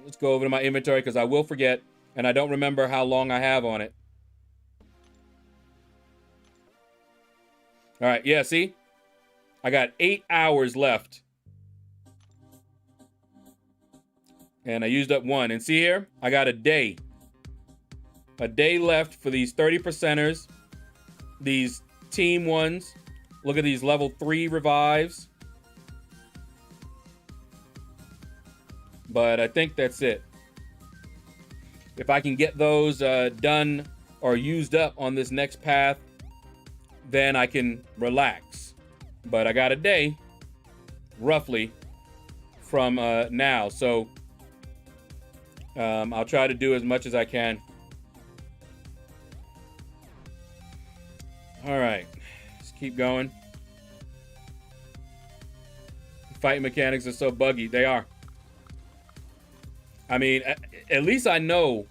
Let's go over to my inventory because I will forget and I don't remember how long I have on it. All right, yeah, see? I got 8 hours left. And I used up 1. And see here? I got a day. A day left for these 30%ers. These team ones. Look at these level 3 revives. But I think that's it. If I can get those done or used up on this next path, then I can relax. But I got a day, roughly, from now. So I'll try to do as much as I can. All right, let's keep going. Fight mechanics are so buggy. They are. I mean, at least I know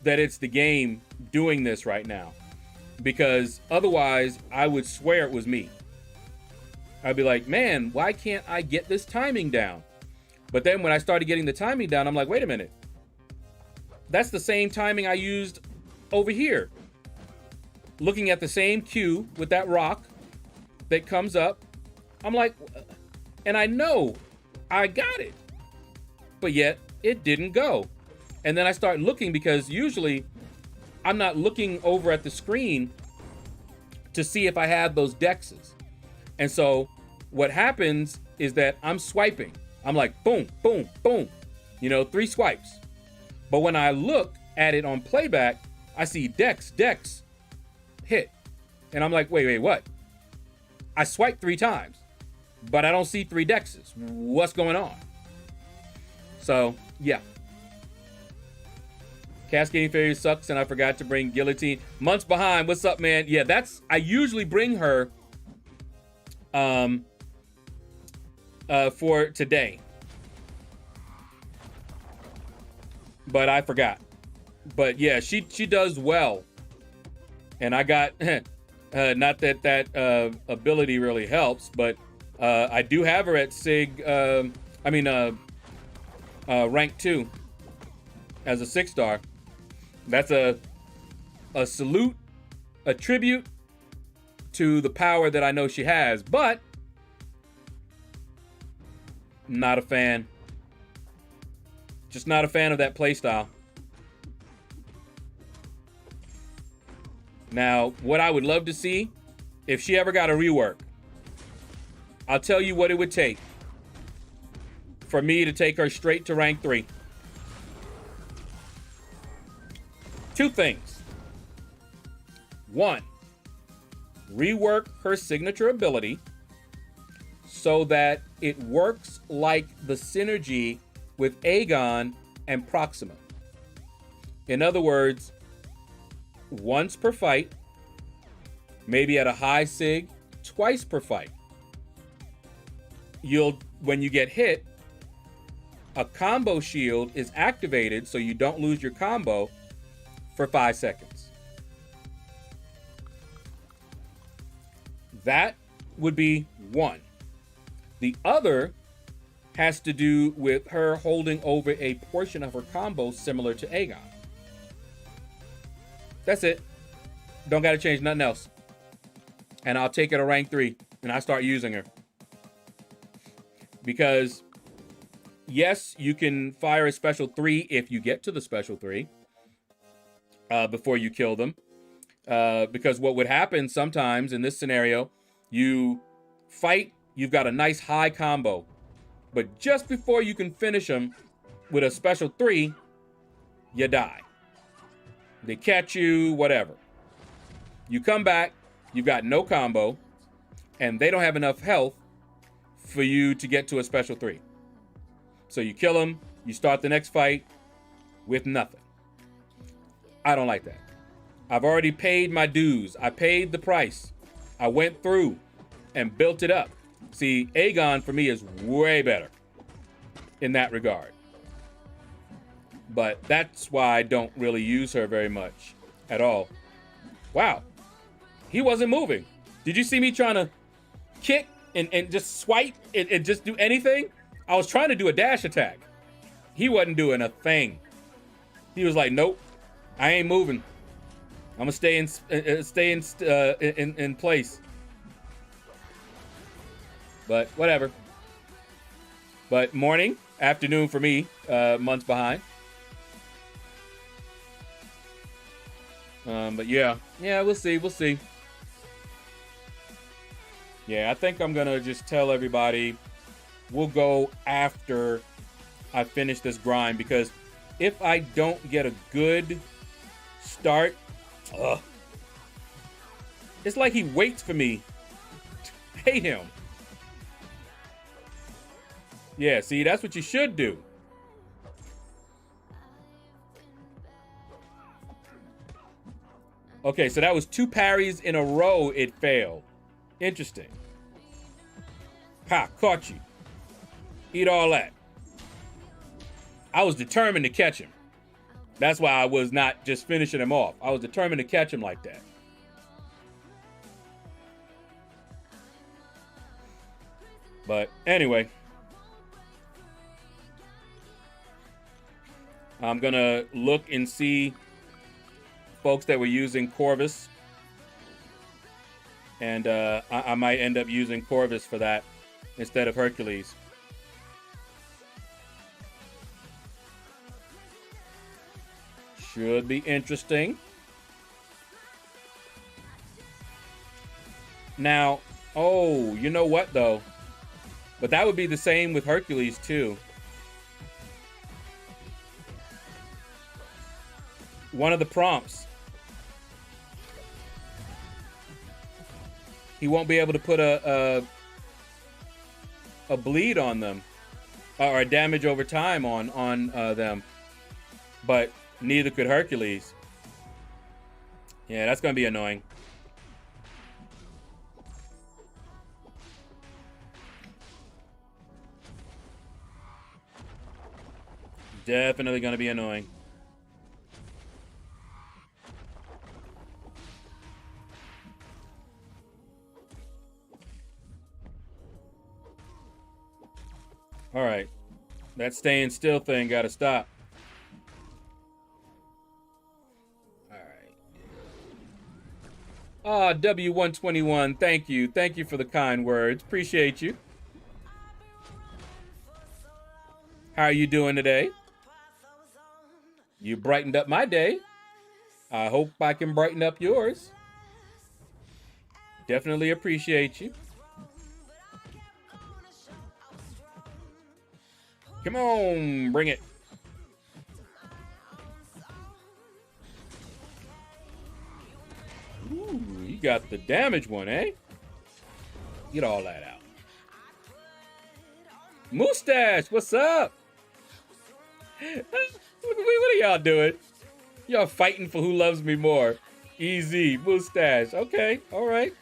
that it's the game doing this right now, because otherwise I would swear it was me. I'd be like, man, why can't I get this timing down? But then when I started getting the timing down, I'm like, wait a minute. That's the same timing I used over here. Looking at the same cue with that rock that comes up. I'm like, and I know I got it, but yet it didn't go. And then I start looking, because usually I'm not looking over at the screen to see if I have those dexes. And so what happens is that I'm swiping. I'm like, boom, boom, boom, 3 swipes. But when I look at it on playback, I see dex, hit. And I'm like, wait, what? I swiped 3 times, but I don't see 3 dexes. What's going on? So, yeah. Cascading Fairy sucks, and I forgot to bring Guillotine. Months behind. What's up, man? Yeah, I usually bring her for today, but I forgot. But yeah, she does well, and I got not that ability really helps, but I do have her at rank 2 as a 6-star. That's a salute, a tribute to the power that I know she has, but not a fan. Just not a fan of that playstyle. Now, what I would love to see, if she ever got a rework, I'll tell you what it would take for me to take her straight to rank 3. 2 things. 1, rework her signature ability so that it works like the synergy with Aegon and Proxima. In other words, once per fight, maybe at a high sig, twice per fight. When you get hit, a combo shield is activated so you don't lose your combo for 5 seconds. That would be one. The other has to do with her holding over a portion of her combo similar to Aegon. That's it. Don't got to change nothing else. And I'll take it to rank 3 and I start using her. Because yes, you can fire a special 3 if you get to the special 3 before you kill them. Because what would happen sometimes in this scenario, you fight, you've got a nice high combo, but just before you can finish them with a special 3, you die. They catch you, whatever. You come back, you've got no combo, and they don't have enough health for you to get to a special 3. So you kill them, you start the next fight with nothing. I don't like that. I've already paid my dues. I paid the price. I went through and built it up. See, Aegon for me is way better in that regard. But that's why I don't really use her very much at all. Wow. He wasn't moving. Did you see me trying to kick and just swipe and just do anything? I was trying to do a dash attack. He wasn't doing a thing. He was like, nope, I ain't moving. I'm gonna stay in place. But whatever. But morning, afternoon for me, months behind. But yeah, we'll see. Yeah, I think I'm gonna just tell everybody we'll go after I finish this grind, because if I don't get a good start, it's like he waits for me to hate him. Yeah, see, that's what you should do. Okay, so that was 2 parries in a row it failed. Interesting. Ha, caught you. Eat all that. I was determined to catch him. That's why I was not just finishing him off. I was determined to catch him like that. But anyway. I'm gonna look and see folks that were using Corvus. And I might end up using Corvus for that instead of Hercules. Should be interesting. Now, oh, you know what though? But that would be the same with Hercules too. One of the prompts. He won't be able to put a bleed on them or a damage over time on them, but neither could Hercules. Yeah, that's gonna be annoying. Definitely gonna be annoying. All right, that staying still thing gotta stop. All right. Ah, W121, thank you. Thank you for the kind words. Appreciate you. How are you doing today? You brightened up my day. I hope I can brighten up yours. Definitely appreciate you. Come on, bring it. Ooh, you got the damage one, eh? Get all that out. Mustache, what's up? What are y'all doing? Y'all fighting for who loves me more. Easy, Mustache. Okay, all right.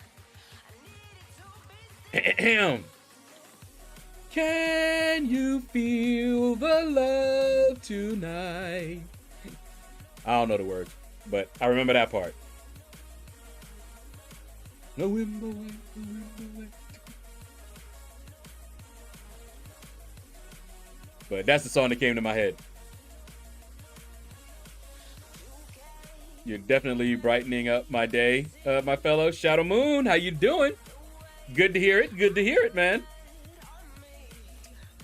Can you feel the love tonight? I don't know the words, but I remember that part. No wind away, no wind away. But that's the song that came to my head. You're definitely brightening up my day, my fellow Shadow Moon. How you doing? Good to hear it. Good to hear it, man.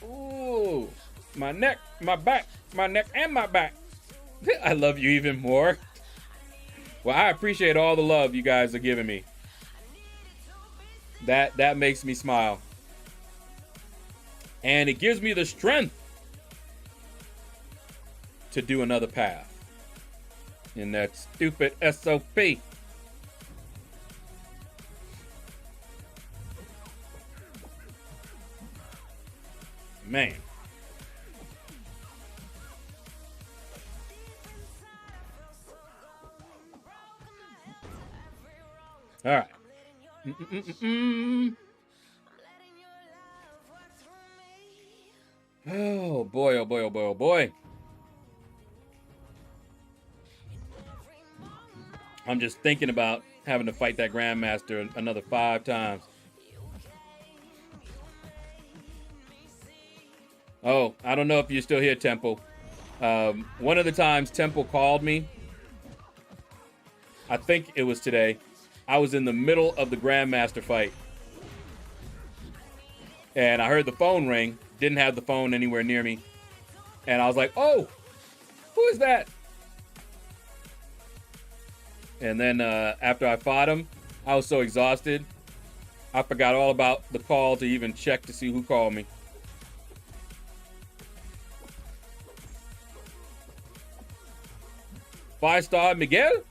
Ooh, my neck, my back, my neck and my back. I love you even more. Well, I appreciate all the love you guys are giving me. That makes me smile. And it gives me the strength to do another path in that stupid SOP. Man. All right. Oh boy, oh boy, oh boy, oh boy. I'm just thinking about having to fight that Grandmaster another 5 times. Oh, I don't know if you're still here, Temple. One of the times Temple called me, I think it was today, I was in the middle of the Grandmaster fight. And I heard the phone ring, didn't have the phone anywhere near me. And I was like, oh, who is that? And then after I fought him, I was so exhausted, I forgot all about the call to even check to see who called me. 5-star Miguel?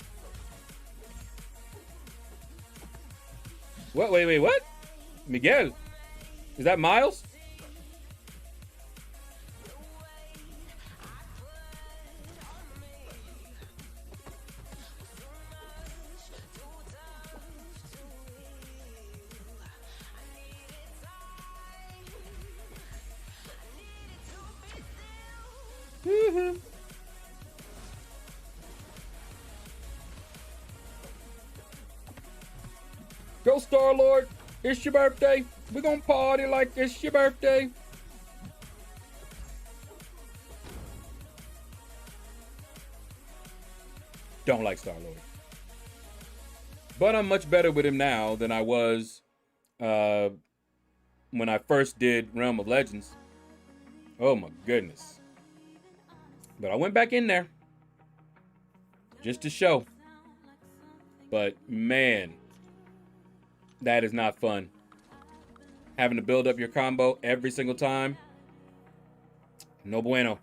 What? Wait, what? Miguel? Is that Miles? Go Star-Lord, it's your birthday. We're gonna party like it's your birthday. Don't like Star-Lord. But I'm much better with him now than I was when I first did Realm of Legends. Oh my goodness. But I went back in there just to show. But man, that is not fun. Having to build up your combo every single time. No bueno.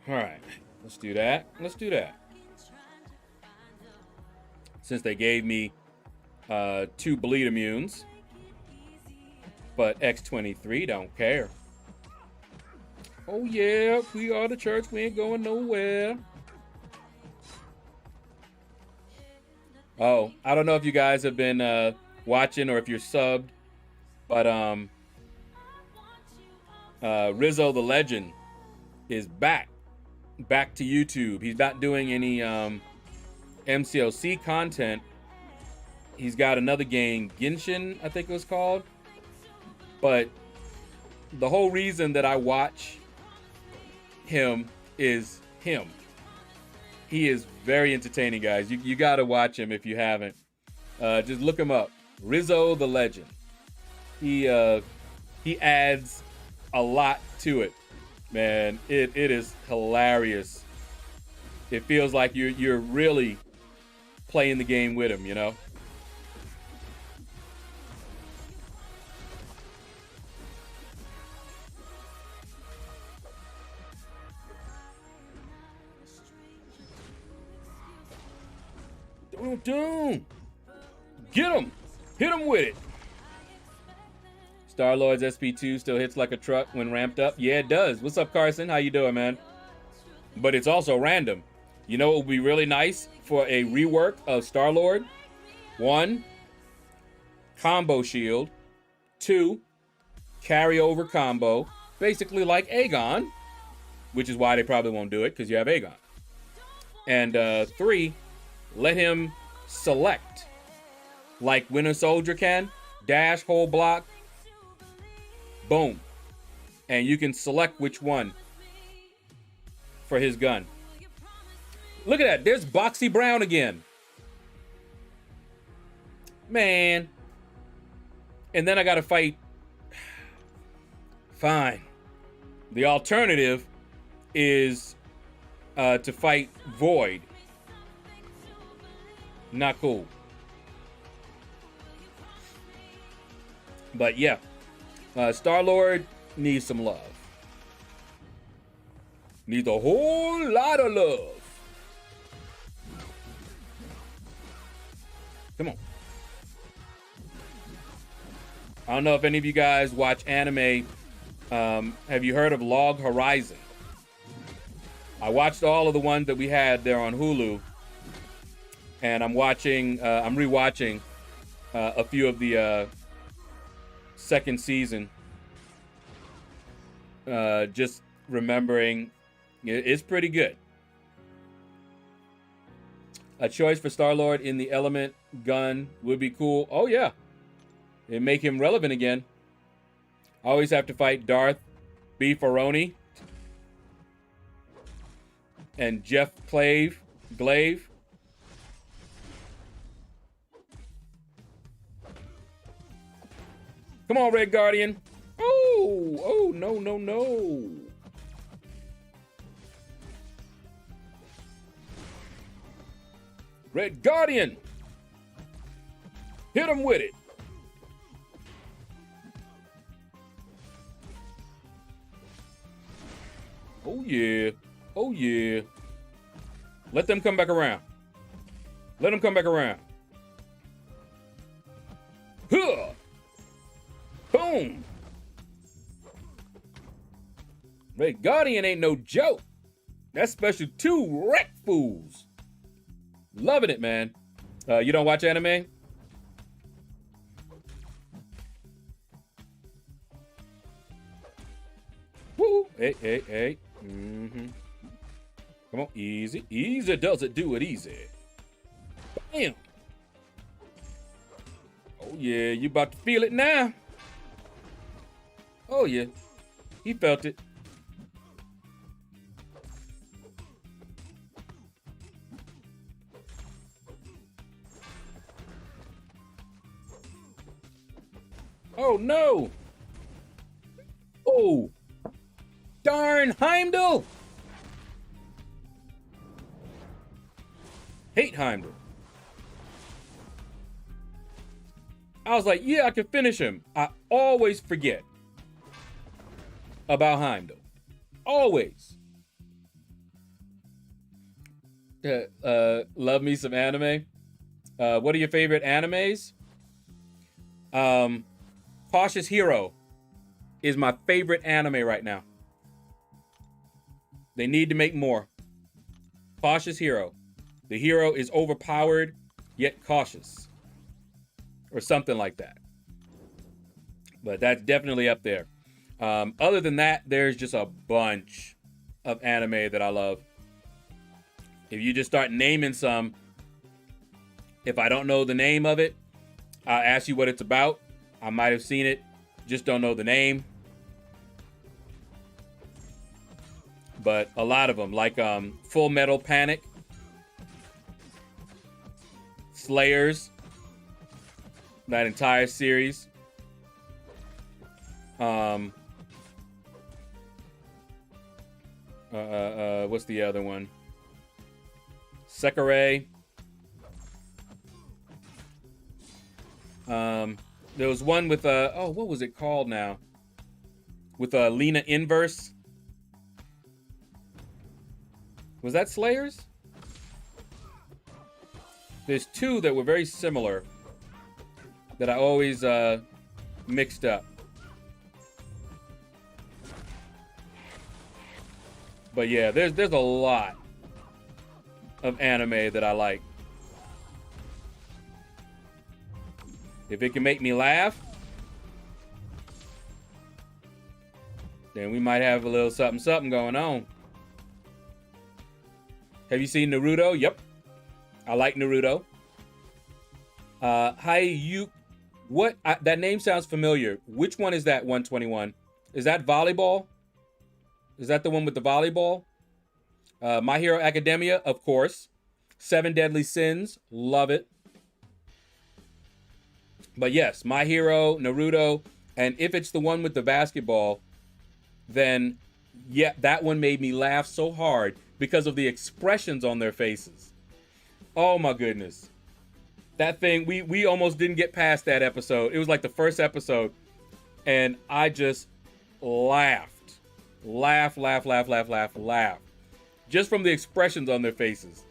All right, let's do that. Let's do that. Since they gave me 2 bleed immunes, but X23 don't care. Oh yeah, we are the church. We ain't going nowhere. Oh, I don't know if you guys have been watching or if you're subbed, but Rizzo the Legend is back to YouTube. He's not doing any MCOC content. He's got another game, Genshin, I think it was called. But the whole reason that I watch him is him. He is very entertaining, guys. You got to watch him if you haven't. Just look him up. Rizzo the Legend. He adds a lot to it, man. It is hilarious. It feels like you're really playing the game with him, you know? Doom. Get him. Hit him with it. Star-Lord's SP2 still hits like a truck when ramped up. Yeah, it does. What's up, Carson? How you doing, man? But it's also random. You know what would be really nice for a rework of Star-Lord? 1, combo shield. 2, carryover combo. Basically like Aegon, which is why they probably won't do it, because you have Aegon. And 3, let him select like Winter Soldier can. Dash, whole block, boom. And you can select which one for his gun. Look at that, there's Boxy Brown again. Man. And then I gotta fight. Fine. The alternative is to fight Void. Not cool. But yeah, Star-Lord needs some love. Needs a whole lot of love. Come on. I don't know if any of you guys watch anime. Have you heard of Log Horizon? I watched all of the ones that we had there on Hulu. And I'm rewatching a few of the second season. Just remembering, it's pretty good. A choice for Star-Lord in the Element gun would be cool. Oh yeah, it'd make him relevant again. I always have to fight Darth Beefaroni and Jeff Glaive. Come on, Red Guardian. Oh, no. Red Guardian. Hit him with it. Oh, yeah. Oh, yeah. Let them come back around. Let them come back around. Huh. Boom. Ray Guardian ain't no joke. That's special 2 wreck fools. Loving it, man. You don't watch anime? Woo. Hey, hey, hey. Mm-hmm. Come on, easy. Easy does it, do it easy. Bam. Oh, yeah, you about to feel it now. Oh, yeah. He felt it. Oh, no. Oh. Darn Heimdall. Hate Heimdall. I was like, yeah, I can finish him. I always forget about Heimdall. Always. Love me some anime. What are your favorite animes? Cautious Hero is my favorite anime right now. They need to make more. Cautious Hero. The hero is overpowered, yet cautious. Or something like that. But that's definitely up there. Other than that, there's just a bunch of anime that I love. If you just start naming some, if I don't know the name of it, I'll ask you what it's about. I might have seen it, just don't know the name. But a lot of them, like Full Metal Panic, Slayers, that entire series. What's the other one? Sekirei. There was one with what was it called now? With Lena Inverse. Was that Slayers? There's 2 that were very similar that I always mixed up. But yeah, there's a lot of anime that I like. If it can make me laugh, then we might have a little something going on. Have you seen Naruto? Yep. I like Naruto. That name sounds familiar. Which one is that 121? Is that volleyball? Is that the one with the volleyball? My Hero Academia, of course. 7 Deadly Sins, love it. But yes, My Hero, Naruto, and if it's the one with the basketball, then yeah, that one made me laugh so hard because of the expressions on their faces. Oh my goodness. That thing, we almost didn't get past that episode. It was like the first episode, and I just laughed. Laugh. Just from the expressions on their faces.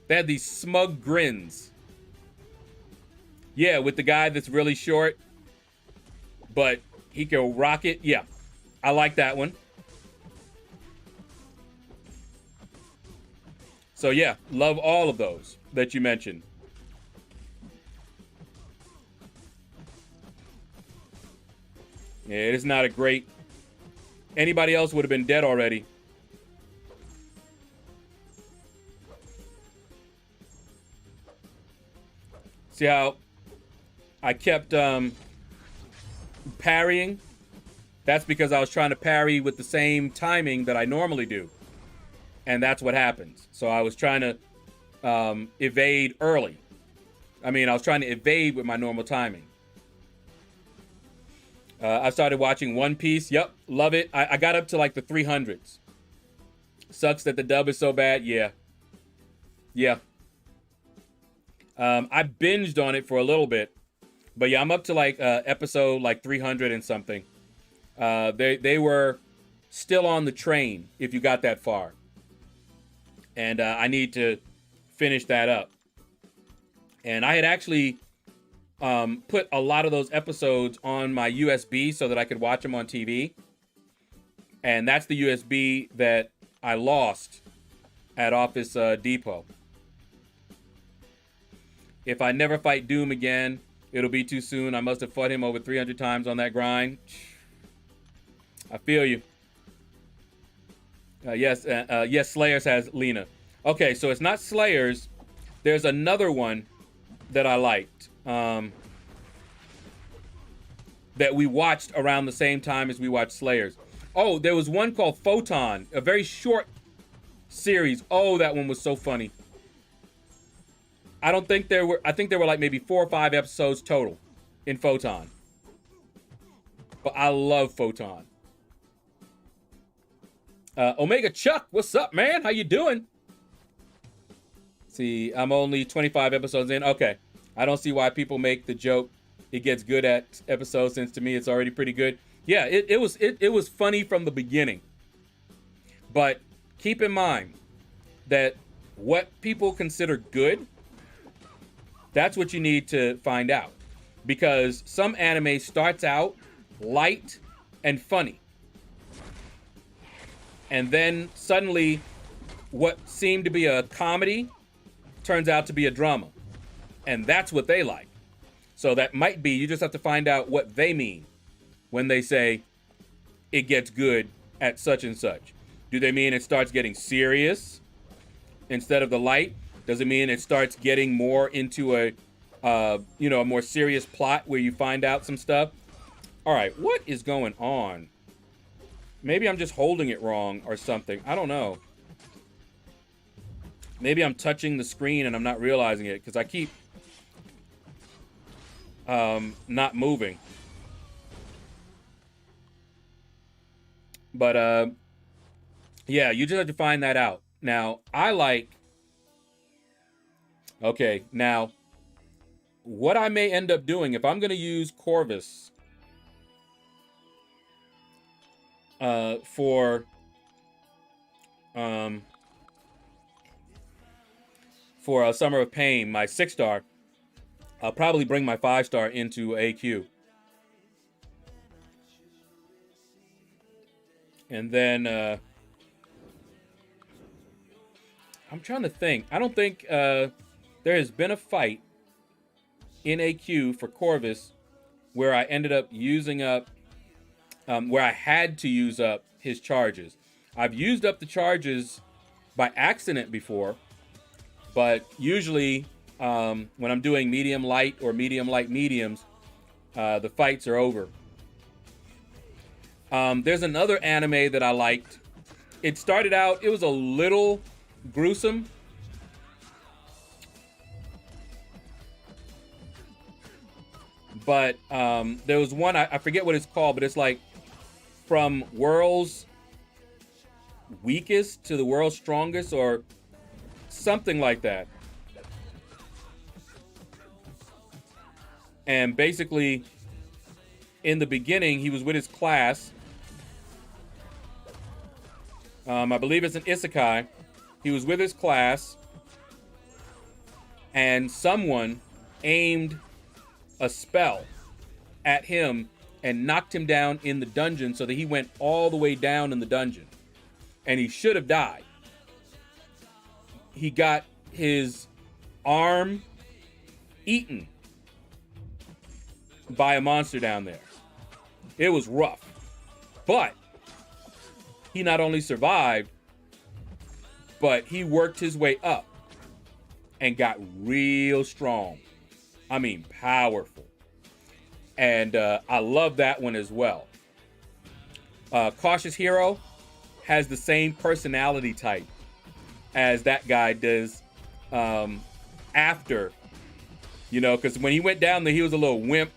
They had these smug grins. Yeah, with the guy that's really short, but he can rock it. Yeah, I like that one. So yeah, love all of those that you mentioned. Yeah, it is not a great... Anybody else would have been dead already. See how I kept parrying? That's because I was trying to parry with the same timing that I normally do. And that's what happens. So I was trying to evade early. I was trying to evade with my normal timing. I started watching One Piece. Yep, love it. I got up to like the 300s. Sucks that the dub is so bad. Yeah. I binged on it for a little bit. But yeah, I'm up to like episode like 300 and something. They were still on the train if you got that far. And I need to finish that up. And I had actually put a lot of those episodes on my USB so that I could watch them on TV. And that's the USB that I lost at Office Depot. If I never fight Doom again, it'll be too soon. I must have fought him over 300 times on that grind. I feel you. Yes, Slayers has Lena. Okay, so it's not Slayers. There's another one that I liked that we watched around the same time as we watched Slayers. Oh, there was one called Photon, a very short series. Oh, that one was so funny. I think there were like maybe 4 or 5 episodes total in Photon. But I love Photon. Omega Chuck, what's up, man? How you doing? See, I'm only 25 episodes in. Okay. I don't see why people make the joke it gets good at episodes, since to me it's already pretty good. Yeah, it was funny from the beginning. But keep in mind that what people consider good, that's what you need to find out. Because some anime starts out light and funny. And then suddenly what seemed to be a comedy turns out to be a drama. And that's what they like. So that might be, you just have to find out what they mean when they say it gets good at such and such. Do they mean it starts getting serious instead of the light? Does it mean it starts getting more into a more serious plot where you find out some stuff? All right, what is going on? Maybe I'm just holding it wrong or something. I don't know. Maybe I'm touching the screen and I'm not realizing it because I keep not moving. But yeah, you just have to find that out. Now, okay, now what I may end up doing if I'm going to use Corvus for Summer of Pain, my 6-star, I'll probably bring my 5-star into AQ. And then I'm trying to think. I don't think there has been a fight in AQ for Corvus where I ended up using up, where I had to use up his charges. I've used up the charges by accident before, but usually when I'm doing medium light or medium light mediums, the fights are over. There's another anime that I liked. It started out, it was a little gruesome. But there was one, I forget what it's called, but it's like from world's weakest to the world's strongest or something like that. And basically, in the beginning, he was with his class. I believe it's an isekai. He was with his class, and someone aimed a spell at him and knocked him down in the dungeon so that he went all the way down in the dungeon. And he should have died. He got his arm eaten by a monster down there. It was rough. But he not only survived, but he worked his way up and got real strong. I mean, powerful. And I love that one as well. Cautious Hero has the same personality type as that guy does after, because when he went down there, he was a little wimp,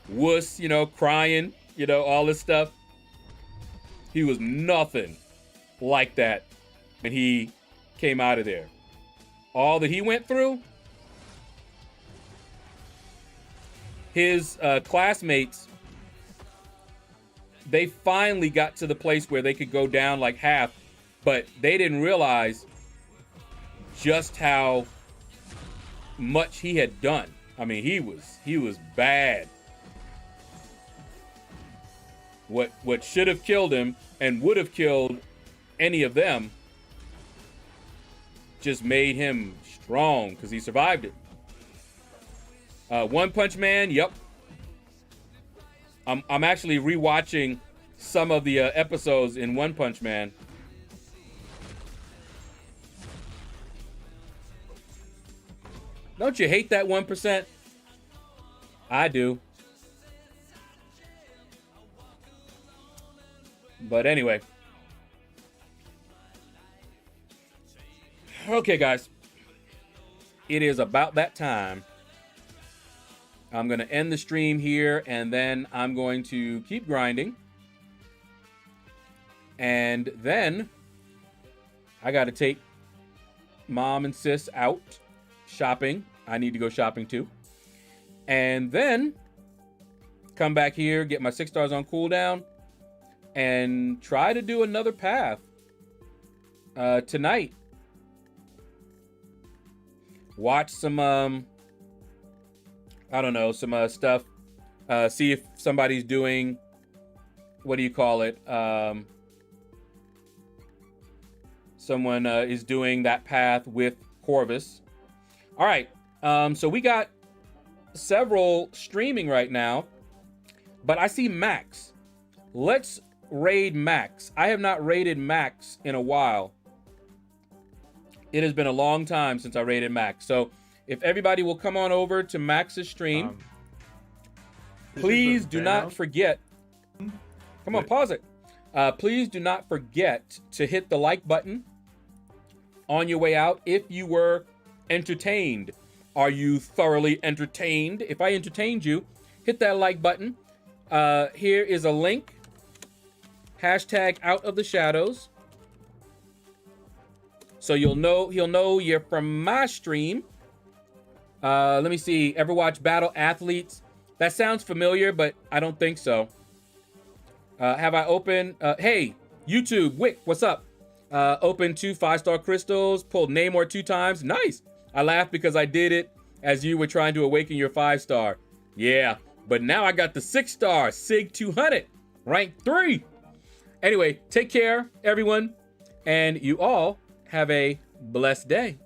wuss, crying, all this stuff. He was nothing like that when he came out of there. All that he went through, his classmates they finally got to the place where they could go down like half, but they didn't realize just how much he had done. I mean, he was bad. What should have killed him and would have killed any of them just made him strong because he survived it. One Punch Man, yep. I'm actually rewatching some of the episodes in One Punch Man. Don't you hate that 1%? I do. But anyway. Okay, guys. It is about that time. I'm going to end the stream here, and then I'm going to keep grinding. And then I got to take mom and sis out shopping. I need to go shopping too. And then come back here, get my 6 stars on cooldown, and try to do another path tonight. Watch some, I don't know, some stuff. See if somebody's doing, what do you call it? Someone is doing that path with Corvus. All right, so we got several streaming right now, but I see Max. Let's raid Max. I have not raided Max in a while. It has been a long time since I raided Max. So if everybody will come on over to Max's stream, please do not forget. Come on, pause it. Please do not forget to hit the like button on your way out if you were entertained. Are you thoroughly entertained? If I entertained you, hit that like button. Here is a link. Hashtag out of the shadows. So he'll know you're from my stream. Let me see. Ever watch Battle Athletes? That sounds familiar, but I don't think so. Have I opened? Hey, YouTube, Wick, what's up? Opened 2 5-star crystals, pulled Namor 2 times. Nice. I laughed because I did it as you were trying to awaken your 5-star. Yeah, but now I got the 6-star Sig 200, rank 3. Anyway, take care, everyone, and you all have a blessed day.